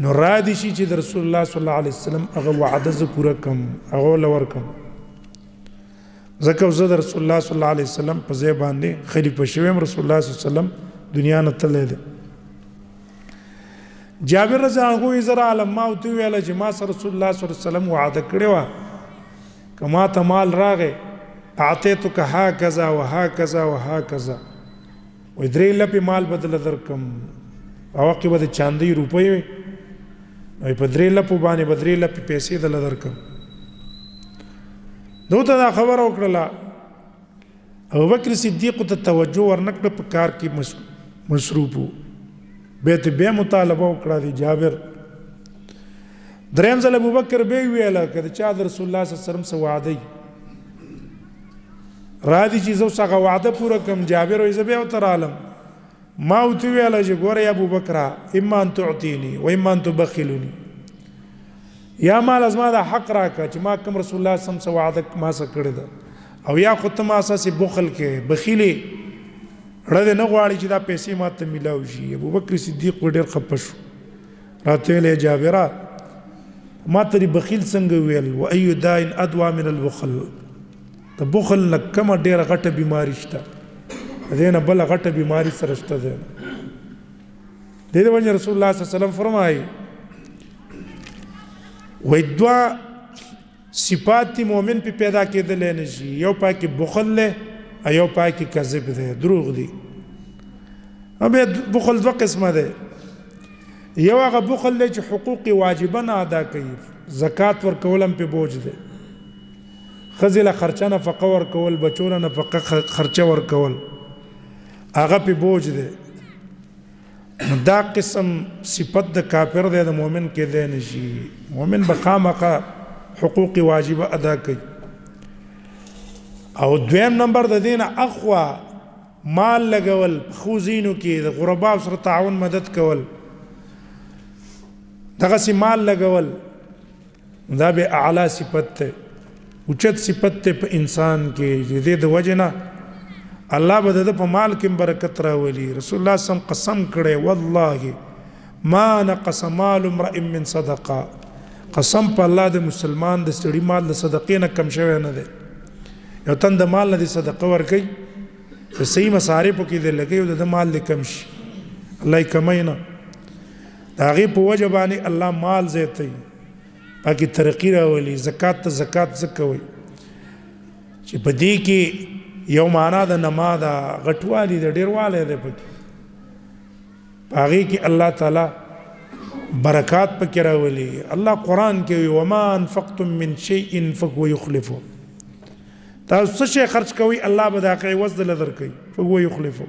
Speaker 1: نو را دي شي چې د رسول الله صلی الله علیه وسلم هغه وعده زه پوره کړم هغه ورله ورکړم. ځکه زه د رسول الله صلی الله علیه وسلم په ځای باندې خلیفه شوی یم. رسول الله صلی الله علیه وسلم دنیا نه تللی دی. جابر رضی الله عنه زه راغلم ما ورته وویله چې ما سره رسول الله صلی الله علیه وسلم وعده کړې وه که ما ته مال راغی اعطیتک هکذا و هکذا و هکذا وایي 3 لپې مال به دله درکړم هغه وخت کې به د چاندۍ روپۍ وې وایي په 3 لپو باندې به 3 لپې پیسې دله درکړم. ده ورته دا خبره وکړله. ابوبکر صدیق ته توجه ورنکړه په کار کې مصروف و بیا مطالبه وکړه د جابر. دریم ځل ابوبکر بیا ویله که د چا د رسول الله صلی الله علیه وسلم څه وعده را دي چې زه اوس هغه وعده پوره کړم. جابر وایي زه بیا ورته رالم ما ورته وویله چې ګوره یا ابوبکره اما ان تعطیني و اما ان تبخلوني یا مال زما دا حق راکړه چې ما کوم رسول الله صلی الله علیه وسلم څه وعده ما سره کړې ده او یا خو ته ما اساسې بخل کې بخیلې ړه دې نه غواړي چې دا پیسې ما ته میلاو شي. ابوبکر صدیق ډېر خفه شو راته ویل جابره ما ته دې بخیل څنګه ویل و ای داء ادوا من البخل د بخل نه کومه ډېره غټه بیماري شته دې نه بله غټه بیماري سره شته ده. دې وجه رسول الله صلی الله علیه وسلم فرمایي وایي دوه صفات مؤمن په پیدا کېدلی نه شي یو پاکې بخل دی یو پاکې کذب دی دروغ دی. بیا بخل دوه قسمه دی یو هغه بخل دی چې حقوق واجبه نه ادا کوي زکات ورکول هم پې بوج دی ښځې له خرچه نفقه ورکول بچو له نفقه خرچه ورکول هغه پې بوج دی. دا قسم صفت د کافر دی د مؤمن کېدی نه شي. مؤمن به خامخا حقوق واجبه ادا کوي. او دویم نمبر د دې نه اخوا مال لګول خو زینو کې د غرباو سره تعاون مدد کول دغسې مال لګول دا به اعلی صفت دی اوچت صفت دی په انسان کې د دې د وجې نه الله به د په مال کې برکت راولي. رسول الله صلی الله علیه وسلم قسم کړی والله ما نقص مال امرئ من صدقه قسم په الله د مسلمان د سړي مال د صدقې نه کم شوی نه دی. یو تن د مال نه د صدقه ورکوي په صحیح مصارفو کې د لګوي او د مال د کم شي الله یې کمی نه د هغې په وجه باندې الله مال زیاتوي پکې ترقي راولي. زکات ته زکات څه کوئ چې په دې کې یو معنا د نما ده غټوالي د ډېروالی دی پکې په هغې کې الله تعالی برکات پکې راولي. الله قرآن کې وي وما انفقتم من شیء فهو یخلفه تاسو څه شی خرچ کوئ الله به د هغې عوض دله درکوي فهو یخلفه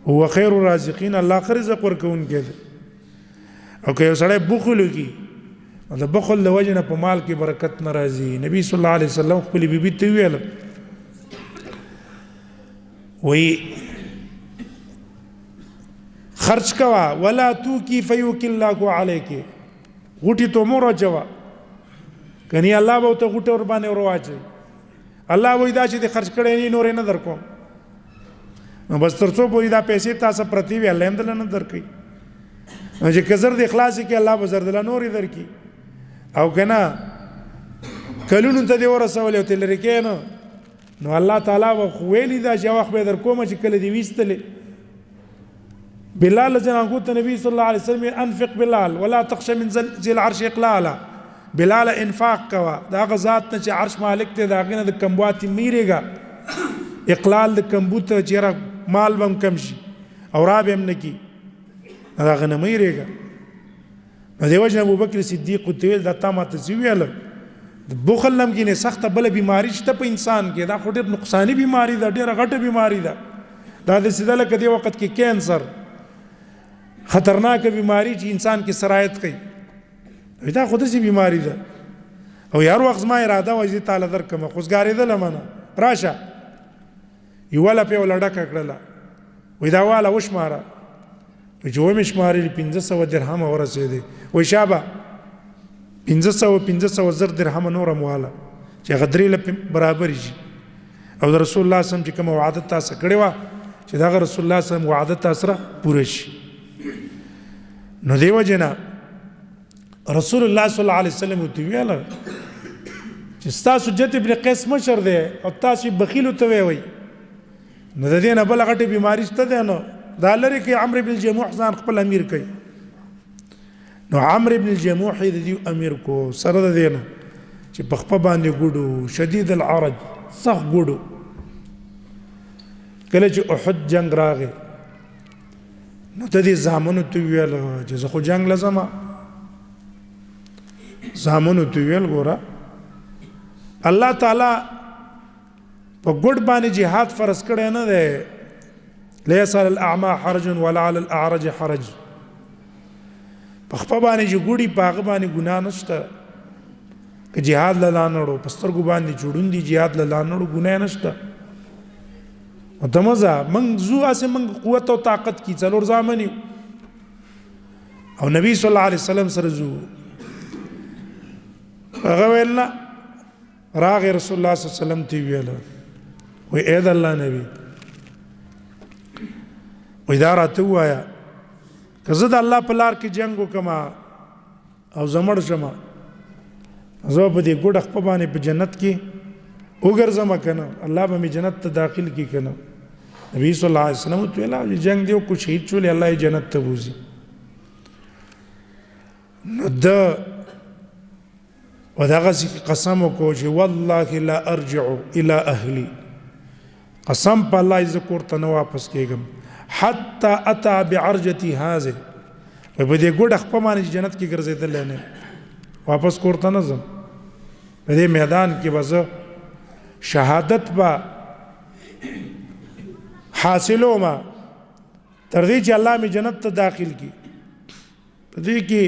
Speaker 1: هو خیر الرازقین الله ښه رزق ورکوونکی دی. او که یو سړی بخل وکړي د بخل د وجې نه په مال کې برکت نه راځي. نبي صلی الله علیه وسلم خپلې بیبي ته وویله وایي خرچ کوا ولا توکی فیوکی الله علیک غوټي تو مور اچوا کني الله به ته غوټه ور باندې ور واچي الله وای دا چې خرچ کړي نه نور نه درکوم نو بس ترڅو پوری دا پیسې تاسو پرتی وی الله هم دل نه درکې چې کزر د اخلاص کې الله به زر دل نور درکې او کنه کلونو ته دی ورسول او تل رکینو نو الله تعالی ویلی دا چې وخت به در کوم چې کله دی ویستلې. بلال جنان قلت النبي صلى الله عليه وسلم انفق بلال ولا تخشى من ذي العرش اقلالا بلال انفاق کوا دا غزات نه چې عرش مالک ته دا غنه د کمبواتي میریګا اقلال د کمبوت چې مال بم کم شي او راب هم نکی دا غنه میریګا. نو دیو جن ابوبکر صدیق ته دا تامه تزویل بخل لم کې نه سخت بل بیماری شته په انسان کې دا خو ډېر نقصانی بیماری ده ډېر غټه بیماری ده دا د سیدله کدی وخت کې کینسر خطرناک بیماری چې انسان کې سرایت کوي دا خود سي بیماری ده او یار وخت ما اراده وځي تعالی درکمه خوشګاریدل منه راشه یواله په ولډه کړله وې دا والا وشماره چې و مشماري 1500 درهم ورسېدي وې شابه 1500 زر درهم نور مواله چې غدري له برابر شي او رسول الله صم چې کوم وعده تاسو کړی و چې دا رسول الله صم وعده تاسو را پوره شي. نو دیو جنا رسول الله صلی الله علیه وسلم ته ویل چې تاسو جت ابن قیس مشر دی او تاسو بخیل ته وی نو د دې نه بل غټه بیماری شته ده نو دا لري کې عمرو بن الجموح ځان خپل امیر کوي نو عمرو بن الجموح د دې امیر کو سره د دینه چې په خپل باندې ګډو شدید العرج سخت ګډو کله چې احد جنگ راغی نو ته دې زامنو ته ویل چې زه خو جنگ لازم زامنو ته ویل ګوره الله تعالی په ګډ باندې جهاد فرض کړی نه دی ليس على الأعمى حرج ولا على الأعرج حرج په خپل باندې چې ګوډي په هغه باندې ګناه نشته که جهاد له لانړو په سترګو باندې جوړوندي جهاد له لانړو ګناه نشته او دمزه من زو اسه من قوت او طاقت کی څلور زامنی او نبی صلی الله علیه وسلم سره زو هغه ویل راغ رسول الله صلی الله علیه وسلم تی ویل وی اې د الله نبی و اداره ته وایا که زه د الله په لار کې جنگ وکما او زمړ شمه زه په دې ګډه خپل باندې په جنت کې وګرځم کنه الله به می جنت ته داخل کی کنه نبی صلی الله علیه وسلم ته ویلا جنگ دیو کو شهید چول الله جنت ته بوزي نو د ودغه قسم کو چې والله لا ارجع الى اهلي قسم په الله ذکر ته نو واپس کېږم حتى اتى بعرجتي هذه په دې ګډه خپل باندې جنت کې ګرځیدل نه واپس کوړته نه ځم په دې میدان کې وځه شهادت با حاصلو ما تر دې چې الله می جنت ته داخل کی په دې کې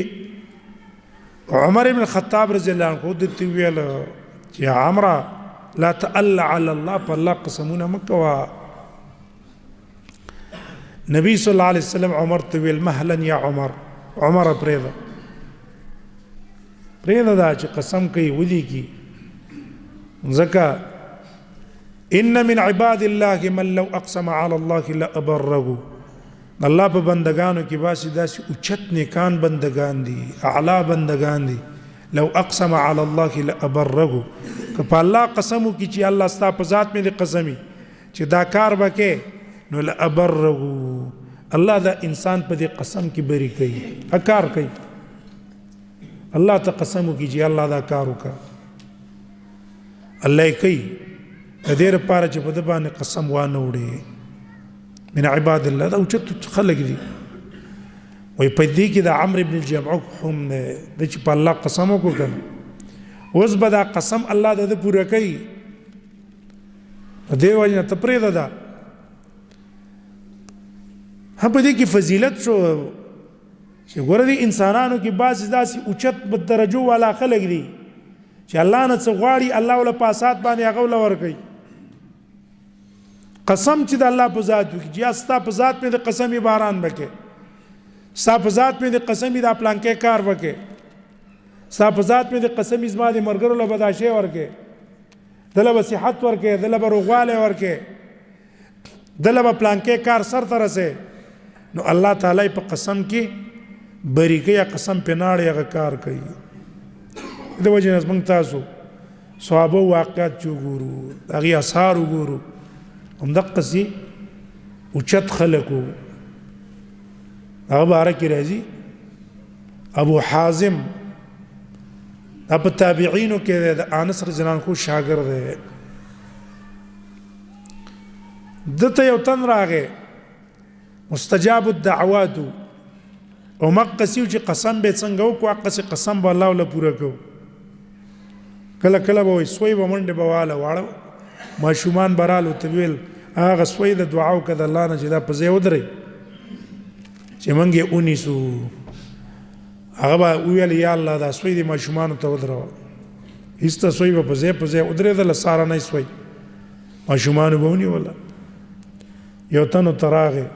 Speaker 1: عمر بن الخطاب رضی الله عنه د ویل چې عمره لا تأل على الله فالله قسمونه مکوا نبی صلی الله علیه وسلم عمر ته ویل مهلا یا عمر پرېدا دا چې قسم کوي ودی کی زکا ان من عباد الله من لو اقسم على الله لا ابره الله په بندگانو کې باسي داسې اوچت نیکان بندگان دي اعلی بندگان دي لو اقسم على الله لا ابره که په الله قسم وکړي چې الله ستا په ذات مې قسمي چې دا کار وکې نو لا ابره الله دا انسان په دې قسم کې بری کوي اکار کوي الله ته قسم وکړي چې الله دا کار وکړه الله کوي د دې لپاره چې په دې باندې قسم وانه وړي من عباد الله دا اوچت خلق دي وي په دې کې د عمرو بن الجموح هم د چې په الله قسم وکړه اوس به دا قسم الله د پوره کوي دې وجه ته پرې ده هم په دې کې فضیلت شو چې ګوره دي انسانانو کې بعض داسې اوچت په درجو والا خلق دي چې الله نه څه غواړي الله ولا پاسات باندې هغه ول ورکوي قسم چې د الله په ذات وکړي چې استا په ذات مې د قسمي باران وکړي ستا په ذات مې د قسمي د پلانکې کار وکړي ستا په ذات مې د قسمي زما د مرګرو له بداشه ورکړي دله به صحت ورکړي دله به روغواله ورکړي دله به پلانکې کار سر ته رسې نو الله تعالی په قسم کې بری کوي قسم په ناړي هغه کار کوي د وجه نه موږ تاسو صحابه واقعات وګورو هغه اثار وګورو هم دقه سي اوچت خلقو هغه بارک راځي ابو حازم اب تابعینو کې د انس رضی الله عنه شاګرد دی دته یو تن راغی مستجاب الدعوات او مقصیو چې قسم به څنګه وکړه قسم به الله ولا پوره کو کله کله به سوی به منډه بواله واړو ما شومان برالو تویل هغه سوی د دعا او کده الله نه چې دا پځې ودرې چې مونږه اونې سو هغه به ویل یا الله دا سوی د ما شومان ته ودرو هیڅ سوی به پځې ودرې د لساره نه سوی ما شومان به ونی ولا یو تنو تراغه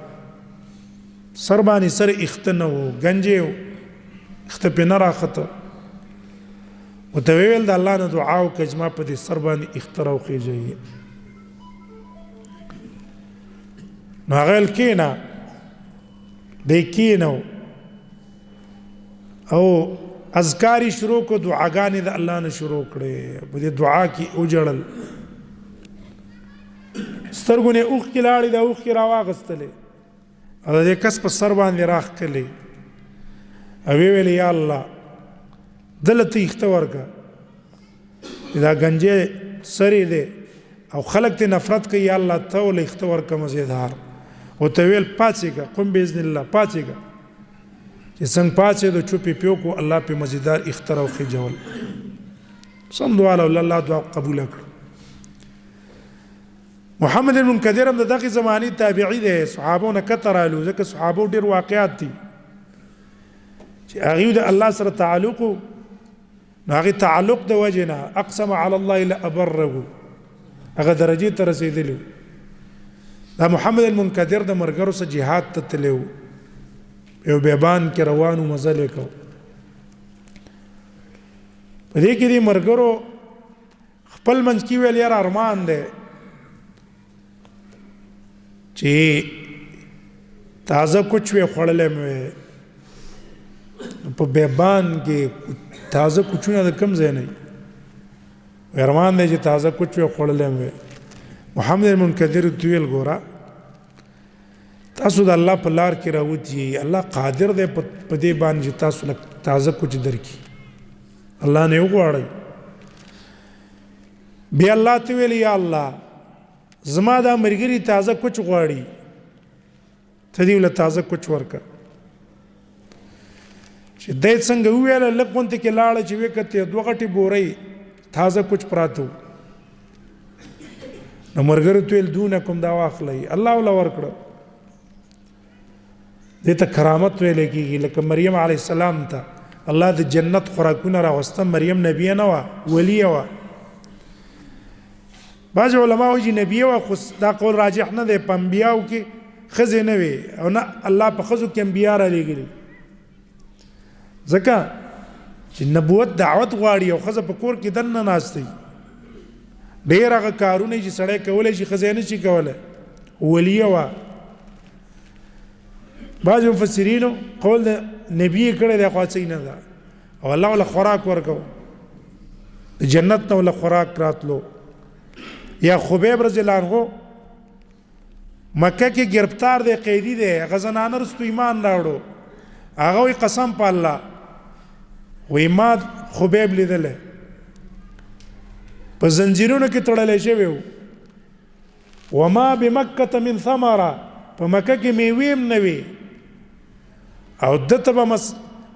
Speaker 1: سربانی سر اختنو گنجیو اختپنه راخته و تویل د الله نه دعا او کجما په دې سربانی اختراو خېږي نو غل کینا د کینو او اذکاری شروع کو دعاګانې د الله نه شروع کړي په دې دعا کې اوجړل سترګونه اوخ کې لاړې د اوخ کې راواغستلې او د کس په سر باندې راخکلې او ویل یا الله دلته اخته ورکا دا گنجه سری دی او خلق ته نفرت کوي یا الله ته ول اخته ورکا مزیدار او ته ویل پاتېګه قم باذن الله پاتېګه چې څنګه پاتې د چوپې پیو کو الله په مزیدار اختر او خجول صلوا علی الله دعا قبول کړ محمد بن منکدر هم دغه زمانی تابعی دی صحابونه کتر الو ځکه صحابو ډیر واقعات دي چې هغه د الله سره تعلق هغه تعلق د وجنه اقسم على الله لا ابره هغه درجه ته رسیدلی دا محمد المنکدر د مرګرو سره jihad ته تلو یو بیابان کې روانو مزل وکړو په دې کې د مرګرو خپل منځ کې ویل یار ارمان دی چې تازه کچھ وی خوړلې مې په بیابان کې تازه کچونه د کم ځای نه ارمان دی چې تازه کچھ وی خوړلې مې محمد المنکدر دویل ګورا تاسو د الله په لار کې راوځي الله قادر دی په دې باندې تاسو تازه کچھ درکې الله نه وغواړي بیا الله ته ویل یا الله زما دا مرګري تازه کچھ غواړي ته دې ول تازه کچھ ورکا چې دې څنګه ویل لکونته کې لاړ چې وکته دوه غټي بوري تازه کچھ پراتو نو مرګري تل دونه کوم دا واخلې الله ولا ورکړه دې ته کرامت ویل کېږي لکه مریم علی السلام ته الله د جنت خوراکونه راوسته مریم نبی نه و ولی و بعض علماء وایي نبی و خو دا قول راجح نه دی په انبیاو کې خزه نه وي او نه الله په خزو کې انبیا را لېږلي ځکه چې نبوت دعوت غواړي او خزه په کور کې دنه ناشتي ډېر هغه کارونه چې سړی کولای شي خزه نه شي کولای ولی و بعض مفسرینو قول د نبی کړه د خاصی نه ده او الله ول خوراک ورکو جنت نو ول خوراک راتلو یا خبیب رضی الله عنه مکه کې گرفتار دی قیدی دی غزنانه رستو ایمان راوړو هغه وی قسم په الله وی ما خبیب لیدل په زنجیرونو کې تړلې شوی وما بمکه من ثمره په مکه کې میویم نه وی او دته به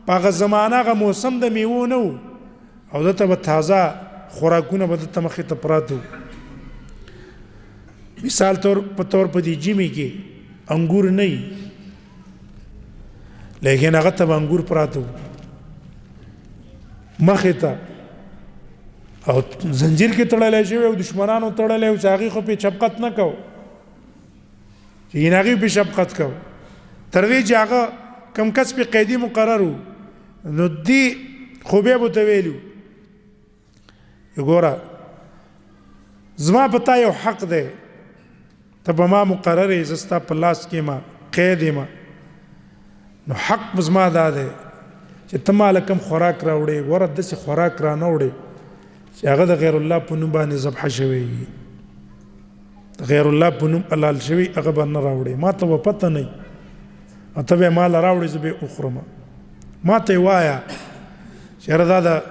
Speaker 1: په زمانہ غ موسم د میوه نو او دته به تازه خوراکونه به دته مخې ته پراتو مثال طور په دې جیمی کې انګور نه لیکن هغه ته انګور پراتو مخې ته او زنجیر کې تړلې شوی او دشمنانو تړلې او چاغي خو په چپقت نه کو چې یناغي په شفقت کو تر دې چې هغه کم کس په قیدی مقررو نو دی خبیب ته ویلو وګوره زما پتا یو حق دی ته به ما مقرره زستا په لاس کې ما قید ما نو حق زما دا دی چې ته مال کم خوراک راوړې ګوره داسې خوراک را نه وړې چې هغه د غیر الله په نوم باندې ذبح شوی غیر الله په نوم حلال شوی هغه به نه راوړې ما ته پته نه ته به مال راوړې زه به اخرم ما ته وایا چې دا د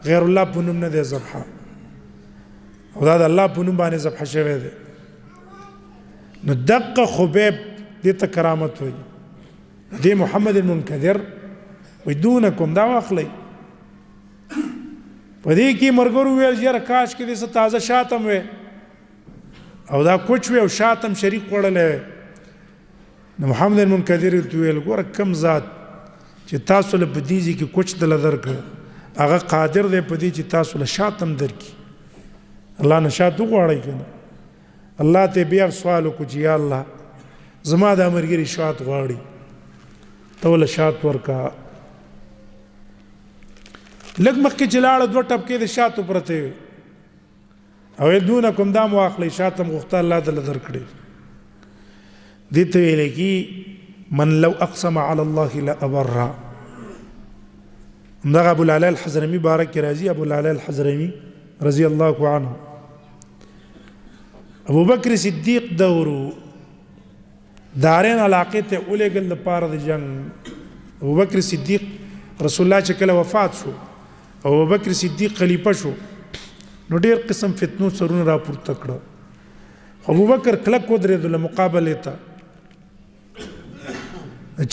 Speaker 1: غیر الله په نوم نه دی ذبح او دا د الله په نوم باندې ذبح شوی دی نو دقه خبیب دې ته کرامت وایي دې محمد المنکدر ودونکم دا واخلئ په دې کې مرګرو ویل یاره کاش کې دې څه تازه شاتم وي او دا کوچ وي او شاتم شریک وړلی نو محمد المنکدر ویل ګوره کم ذات چې تاسو له په دې کې کوچ دله درکړه هغه قادر دی په دې چې تاسو له شاتم درکړي الله نه شات وغواړئ که نه الله ته بیا سوال وکړو چې یا الله زما دا مرګري شات غواړي ته ول شات ورکا لږ مخکې چې لاړه دوه ټپکې د شاتو پرته وي او دونه کوم دام واخلئ شاتم غوښته الله دله درکړي دې ته ویل کي من لو اقسم على الله لابره همدغه ابو العلاء الحضرمي بارک راځي ابو العلاء الحضرمي رضی الله عنه ابو بکر صدیق دورو دارین علاقې ته ولېږل دپاره د جنګ. ابوبکر صدیق رسول الله چې کله وفات شو او ابوبکر صدیق خلیفه شو نو ډېر قسم فتنو سرونه راپورته کړه. ابوبکر کلک ودرېدله مقابلې ته،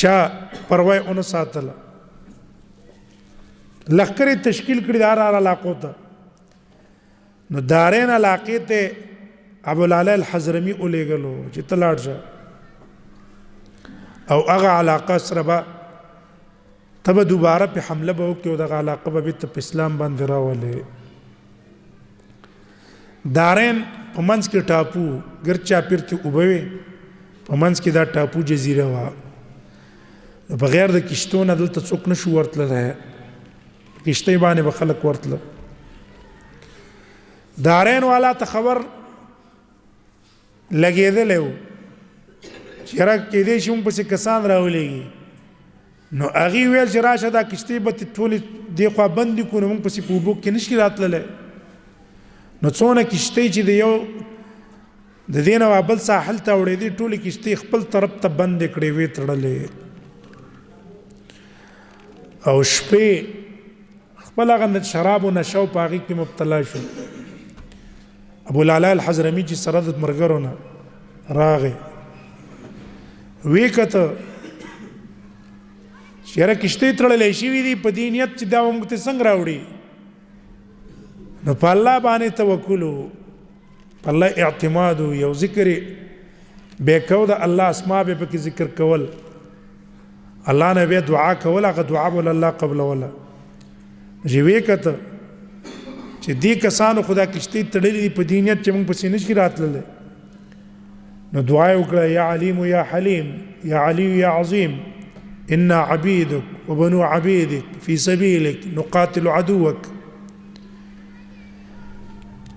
Speaker 1: چا پروا یې ونه ساتله. لښکر یې تشکیل کړي د هر علاقو ته. نو دارین علاقې ته ابوالعلا الحضرمي ولېږلو چې ته لاړ شه او هغه علاقه سره به ته به دوباره پې حمله به وکړې او دغه علاقه به بېرته په اسلام باندې راولې. دارین په منځ کې ټاپو ګرد چاپېر کې اوبه وې، په منځ کې دا ټاپو جزیره وه. بغیر د کشتو نه دلته څوک نشو ورتللی، کشتۍ باندې به خلک ورتله. دارین والا ته خبر لګېدلی و چې یاره کېدی شي موږ پسې کسان راولېږي. نو هغې ویل چې راشه دا کشتۍ به ټولې دې خوا بندې کړو نو موږ پسې په اوبو کې نشي راتللی. نو څونه کشتۍ چې د یو د دې نه بل ساحل ته وړېدې ټولې کشتۍ خپل طرف ته بندې کړې وې تړلې. او شپې خپل هغه شراب و نشه و په هغې کې مبتلا شو. ابوالعلا الحضرمي چې سره د ملګرو نه راغی ویې کته چې یاره کشتۍ تړلی شوي دي په دې نیت چې دا به موږ ته څنګه راوړي. نو په الله باندې توکل و، په الله اعتماد و، یو ذکر بیا کو د الله اسما به پکې ذکر کول، الله نه بیا دعا کول، هغه دعا به الله قبلوله. چې ویې کته چې دې کسانو خدا کشتۍ تړلې دي په دې نیت چې موږ پسې نشي راتللی. نو دعا یې وکړه یا علیم یا حلیم یا علی یا عظیم انا عبیدک وبنو عبیدک فی سبیلک نقاتل عدوک.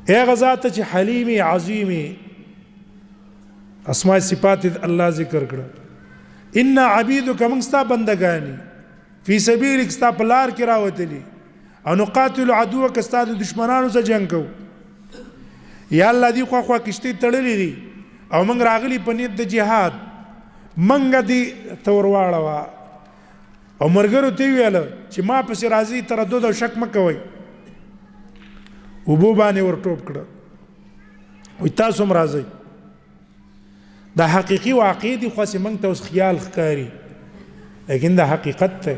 Speaker 1: هغه ذات چې حلیمي عظیمي اسماء صفات الله ذکر کړه. انا عبیدک موږ ستا بندګانی فی سبیلک ستا په لار کې راوتلي او نقاتل عدوک ستا د دشمنانو سره جنګ کوو. یا الله دې خوا کشتۍ تړلې دي او موږ راغلي په نیت د جهاد، موږ دې ته ور واړوه. او ملګرو ته یې ویله چې ما پسې راځي تردد او شک مه کوئ. اوبو باندې ور ټوپ کړه وایي تاسو هم راځئ. دا حقیقي واقع دي خو هسې موږ ته اوس خیال ښکاري، لیکن دا حقیقت دی.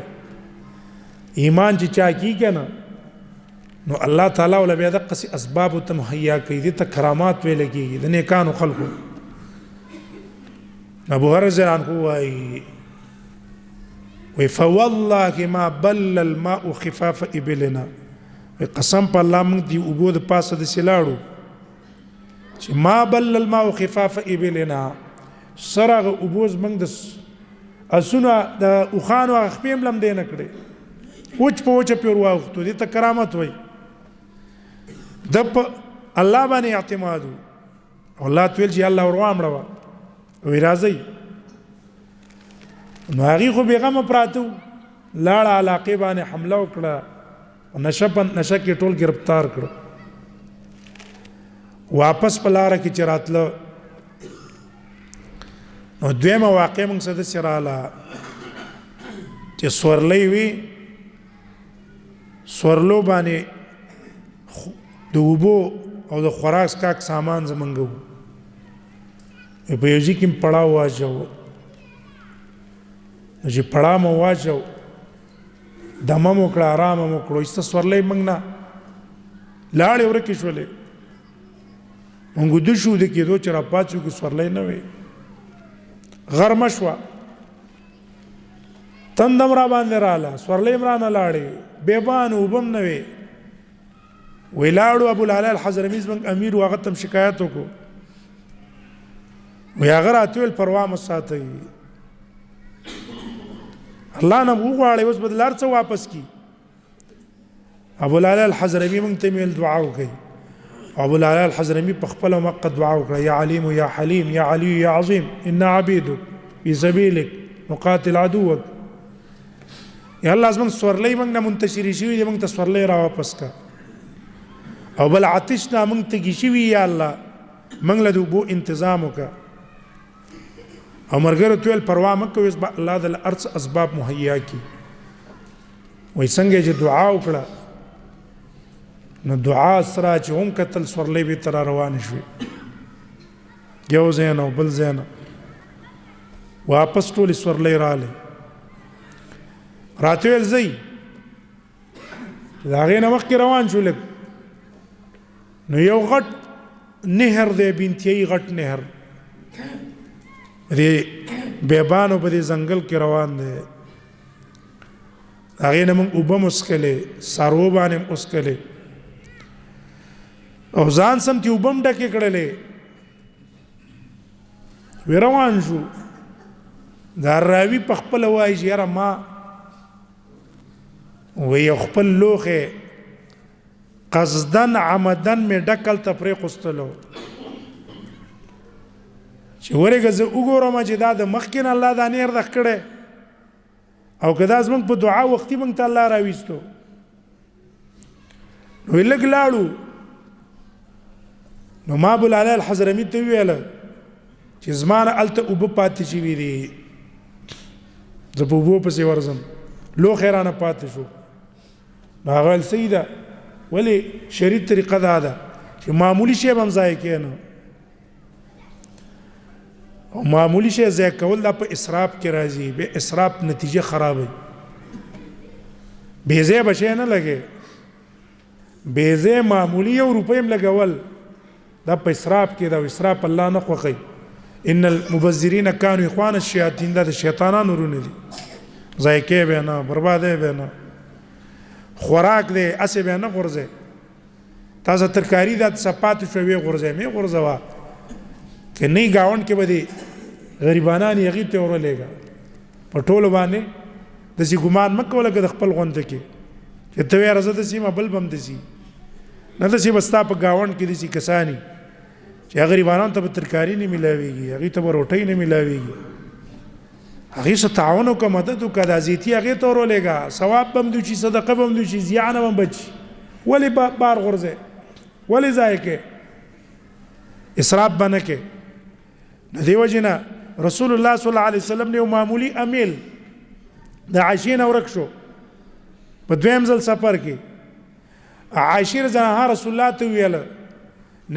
Speaker 1: ایمان چې چا کي که نه نو الله تعالی وله بیا دقسې اسبابو ته مهیا کوي. دې ته کرامات ویلی کېږي د نیکانو خلکو. ابو هرره رضی الله عنه وایي فوالله ما بل الماء خفاف ابلنا. قسم په الله موږ دې اوبو د پاسه داسې لاړو چې ما بل الماء خفاف ابلنا، سره هغه اوبو زموږ د اسونو د اوښانو هغه خپې هم لمدې نه کړې، وچ په وچه پې ور واوښتو. دې ته کرامت وایي. د په الله باندې اعتماد و. الله ته ویل چې الله ور وامړوه وایي راځئ. نو هغې خو بېغمه پراته وو، لاړه علاقې باندې حمله وکړه، نشه کې ټول گرفتار کړه. واپس په لاره کې چې راتله نو دویمه واقع موږ سره داسې راغله چې سورلۍ وي، سورلو باندې د اوبو او د خوراک څښاک سامان زمونږ و. په یو ځای کې مې پړاو واچوه. چې پړاو مې واچو دمه مو کړه، آرامه مو کړو، ایسته سورلۍ موږ نه لاړې ورکې شولې. موږ ویده شو، د کېدو چې راپاڅو کې سورلۍ نه وې، غرمه شوه، تندم را باندې راله، سورلۍ هم رانه لاړې، بېبان اوبه هم نه وې. وی لاړو ابوالعلا الحضرمي زموږ امیر و، هغه ته هم شکایت وکړو. وی هغه راته ویل پروا مه ساتئ، الله نه وغواړئ اوس به د لار څه واپس کي. ابوالعلا الحضرمي موږ ته مې ویل دعا وکړئ. ابوالعلا الحضرمي په خپله مقه دعا وکړه یا علیم یا حلیم یا علی یا عظیم انا عبیدک فی سبیلک نقاتل عدوک. یا الله زموږ سورلۍ موږ نه منتشرې شوي دي، موږ ته سورلۍ را واپس که. او بل عطش نه موږ تږي شوي، یا الله موږ له د اوبو انتظام وکړه. او مرګره تویل پروا مکه وس الله د ارث اسباب مهیا کی وای څنګه چې دعا وکړه نو دعا سره چې هم قتل سورلې به تر روان شوي یو زین او بل زین واپس ټول سورلې رااله راتویل زی دا غي نه مخکې روان شو لک نو یو غټ نهر دی بنتي غټ نهر دی بیبانو په دې ځنګل کې روان دی هغه نه موږ وبه مسکلې سارو باندې مسکلې او ځان سم تی وبم ډکه کړلې روان شو دا راوی په خپل وای یاره ما وی خپل لوخه قصدن عمدن می ډکل تفریق استلو چې ورګه زه وګورم چې دا د مخکین الله دا نیر د کړه او کدا زمونږ په دعا وختي مونږ ته الله راويستو نو لګ لاړو نو ما ابو العلا الحضرمي ته ویل چې زمانه الته وب پاتې شي وی دي زه په وو پسې ورزم لو خیرانه پاتې شو هغه سیده ولی شریعت طریقه ده چې معمولی شی هم ځای کینو او معمولی شی ځای کول د په اسراف کې راځي به اسراف نتیجه خراب وي به ځای بشه نه لګي به ځای معمولی یو روپیم لګول د په اسراف کې دا اسراف الله نه خوخي ان المبذرین كانوا اخوان الشیاطین د شیطانانو رونه دي ځای کې به نه برباده به نه خوراک دې اسې به نه غورځي تاسو ترکاری د صفات شوي غورځي مې غورځوا کې نه گاون کې بدی غریبانان یغی ته ورلېګا په ټولو باندې د سي ګمان مکه ولګ د خپل غوند کې چې ته یې رزه د سیمه بل بم دي سي نه د سي بستا په گاون کې دي سي کسانی چې غریبانان ته ترکاری نه ملاويږي هغه ته روټي نه ملاويږي هغه څه تعاون او مدد او کدا زیتی هغه ته ورلېګا ثواب بم دي چې صدقه بم دي چې زیان بم بچ ولی بار غرزه ولی ځای کې اسراف باندې کې دیو جنا رسول الله صلی الله علیه وسلم نے معمولی امیل د عائشہ ورک شو په دویم ځل سفر کې عائشہ زنه رسول الله ته ویل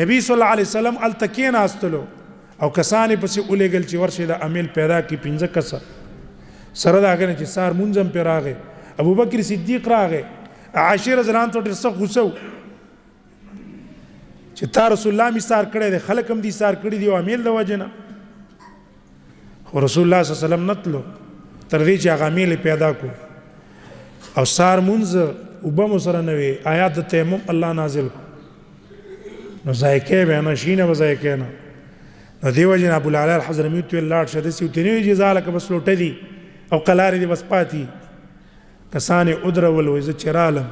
Speaker 1: نبی صلی الله علیه وسلم التکین استلو او کسانې پسې اولېګل چې ورشه د امیل پیدا کی 15 کس سره دا غنه چې سار منځم پیراغه ابو بکر صدیق راغه عائشہ زنه ته ډېر څه غوسه چې تا رسول الله می سار کړي دي خلک هم دي سار کړي دي او امیل د وجنه او رسول الله صلی الله علیه وسلم نتلو تر دې چې هغه امیل پیدا کو او سار منځ وبم سره نوې آیات د تیمم الله نازل نو ځایکه به نه شینه وځایکه نه نو دیو جن ابو العلا الحضرمي ته لاړ شته سی تنوي جزالک بس لوټه دي او قلار دي بس پاتې کسانې ادر ول وې ز چرالم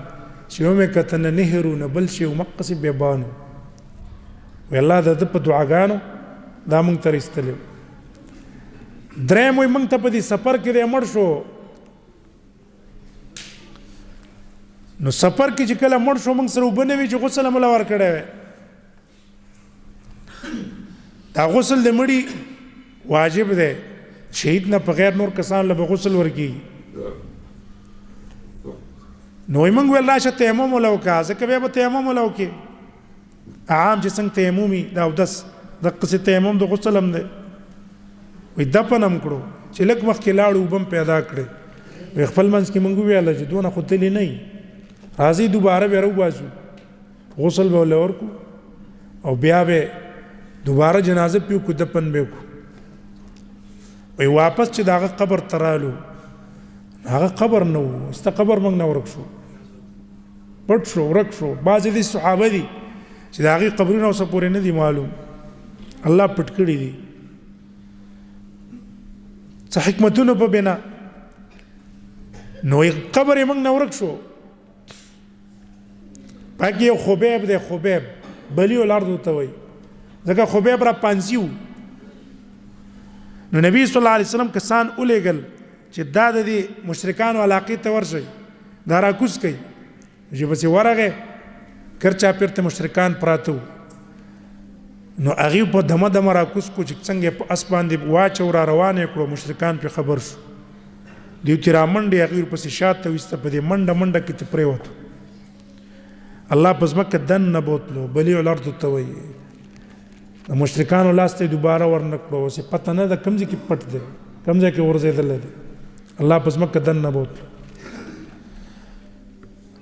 Speaker 1: چې یومه کتن نهرونه بل شي مقصد به بانو وی الله د په دعاګانو دا مونږ تر استلو درې مو مونږ ته په دې سفر کې امر شو نو سفر کې چې کله مړ شو مونږ سره وبنوي چې غسل مل ور کړی دا غسل د مړي واجب دی شهید نه بغیر نور کسان له غسل ورکی نو موږ ویل راشه تیمم ولوکا ځکه به تیمم ولوکي عام چې څنګه تیمومي دا ودس د قصه تیمم د غسل هم دی وي دپنم کړو چې لک مخ کې لاړو بم پیدا کړي خپل منځ کې مونږ ویل چې دونه خو تللی نه راځي دوباره به راوځو غسل به ولور کو او بیا به دوباره جنازه پیو کو دپن به کو وي واپس چې داغه قبر ترالو هغه قبر نو است قبر موږ نه ورک شو پټ شو ورک شو بعض دي صحابه دي چې داغه قبرونه اوس پورې نه دي معلوم الله پټ کړی دي څه حکمتونه په بنا نو قبر موږ نه ورک شو پاکي خبيب ده خبيب بلیو الارض ته وای ځکه خبيب را پانسیو نو نبی صلی الله علیه وسلم کسان اولېګل چې دا د مشرکانو علاقې ته ورشي دا را کوس کوي چې بس ورغه کرچا پیرته مشرکان پراتو نو هغه په دمه دمه راکوس کو چې څنګه په اس باندې واچو را روان کړو مشرکان په خبر شو دیو چې را منډي هغه په شاته وسته په دې منډه کې ته پریوت الله پس مکه دن نه بوتلو بلی الارض توي مشرکان لاسته دوباره ورنکړو چې پته نه د کمزې کې پټ دی کمزې کې ورزیدل دی الله پس مکه دن نه بوتلو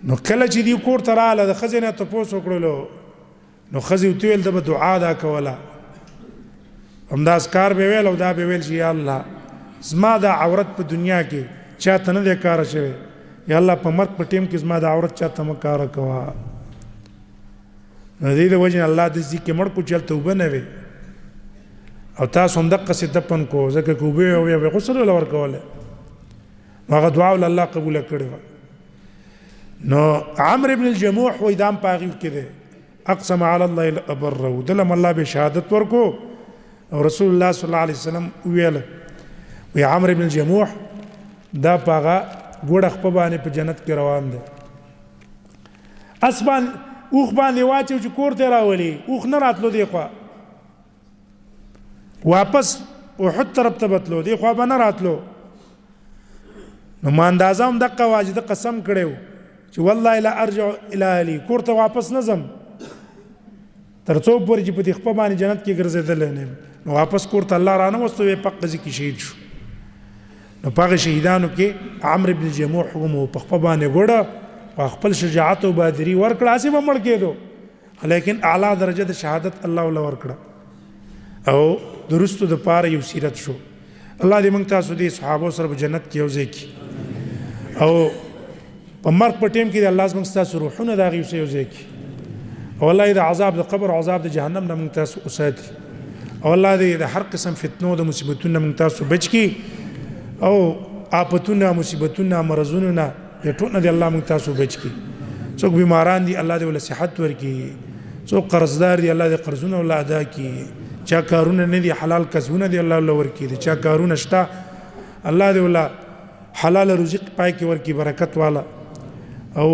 Speaker 1: نو کله چې دی کور ته رااله د خزینه ته پوس وکړلو نو خزي وتویل د دعا دا کوله همدا اسکار به ویل او دا به ویل چې یا الله زما د عورت په دنیا کې چاته نه د کار شوی یا الله په مرګ په ټیم کې زما د عورت چاته مکار کوا نو دې د وجه الله د ذکر مړ کو چلته وبنوي او تاسو هم دقه سي دپن کو ځکه کو به او غسل ولا ورکوله هغه دعا ول الله قبول کړي نو عمرو بن الجموح و ادم پاغي کړي اقسم على الله الابر دلم الله به شهادت ورکو او رسول الله صلی الله علیه وسلم ویل وی عمرو بن الجموح دا پاغه ګوړه خپ باندې په جنت کې روان دي اسمان اوخ باندې واچو چې کور ته راولي اوخ نه راتلو دی خو واپس احد طرف ته بتلو دی خو به نه راتلو نو ما اندازه هم دغه واجد قسم کړو چې والله لا ارجع الى اهلي کور ته واپس نظم ترڅو پورې چې په دې خپل باندې جنت کې ګرځیدل نه نو واپس کور ته الله رانه وستوي پق ځکه شهید شو نو پاغه شهیدانو کې عمرو بن جموح هم په خپل باندې ګوړه خپل شجاعت او بادری ورکړه اسی به مړ کېدو لیکن اعلی درجه د شهادت الله ول ورکړه او درستو د پاره یو سیرت شو الله دې موږ تاسو دې صحابه سره په جنت کې یوځای کی او په مرګ په ټیم کې الله زموږ تاسو روحونه دا غي یوځای کی او الله دې عذاب د قبر او عذاب د جهنم نه موږ تاسو اوساتي او الله دې د هر قسم فتنو د مصیبتونو موږ تاسو بچ کی او آفتونه مصیبتونه مرزونه نه ټول نه دی الله موږ تاسو بچ کی څوک بیماران دي الله دې ول صحت ورکي څوک قرضدار دي الله دې قرضونه ول ادا کی چا کارونه نه دي حلال کسبونه دي الله ول ورکي دي چا کارونه شتا الله دې ول حلال رزق پای کې ورکي برکت والا او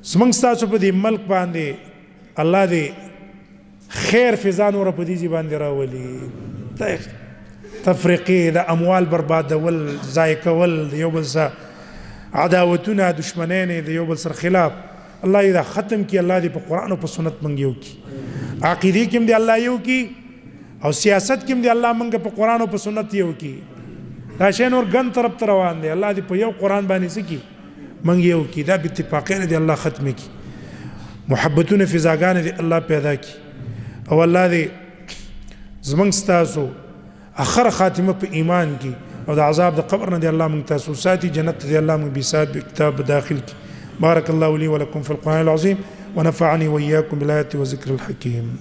Speaker 1: سمنګ تاسو په دې ملک باندې الله دې خیر فزان ور په دې باندې راولي تفریقی د اموال بربادول ضایع کول د یو بل سره عداوتونه دشمنان د یو بل سره خلاف الله دې ختم کی الله دې په قران او په سنت منګیو کی عقیده کې دې الله یو کی او سیاست کې دې الله منګ په قران او په سنت یو کی دا شین اور ګن طرف ته روان دي الله دې په یو قران باندې سکی منګیو کی دا په اتفاقین دې الله ختم کی محبتونه فزاګان دې الله پیدا کی او الله دې زمنګ تاسو اخر خاتمه په ایمان کې او د عذاب د قبر نه دی الله موږ تاسو ساتي جنت دی الله موږ بيسات بكتاب داخل کی بارك الله لي ولكم في القرآن العظيم ونفعني وإياكم بالآيات والذكر الحكيم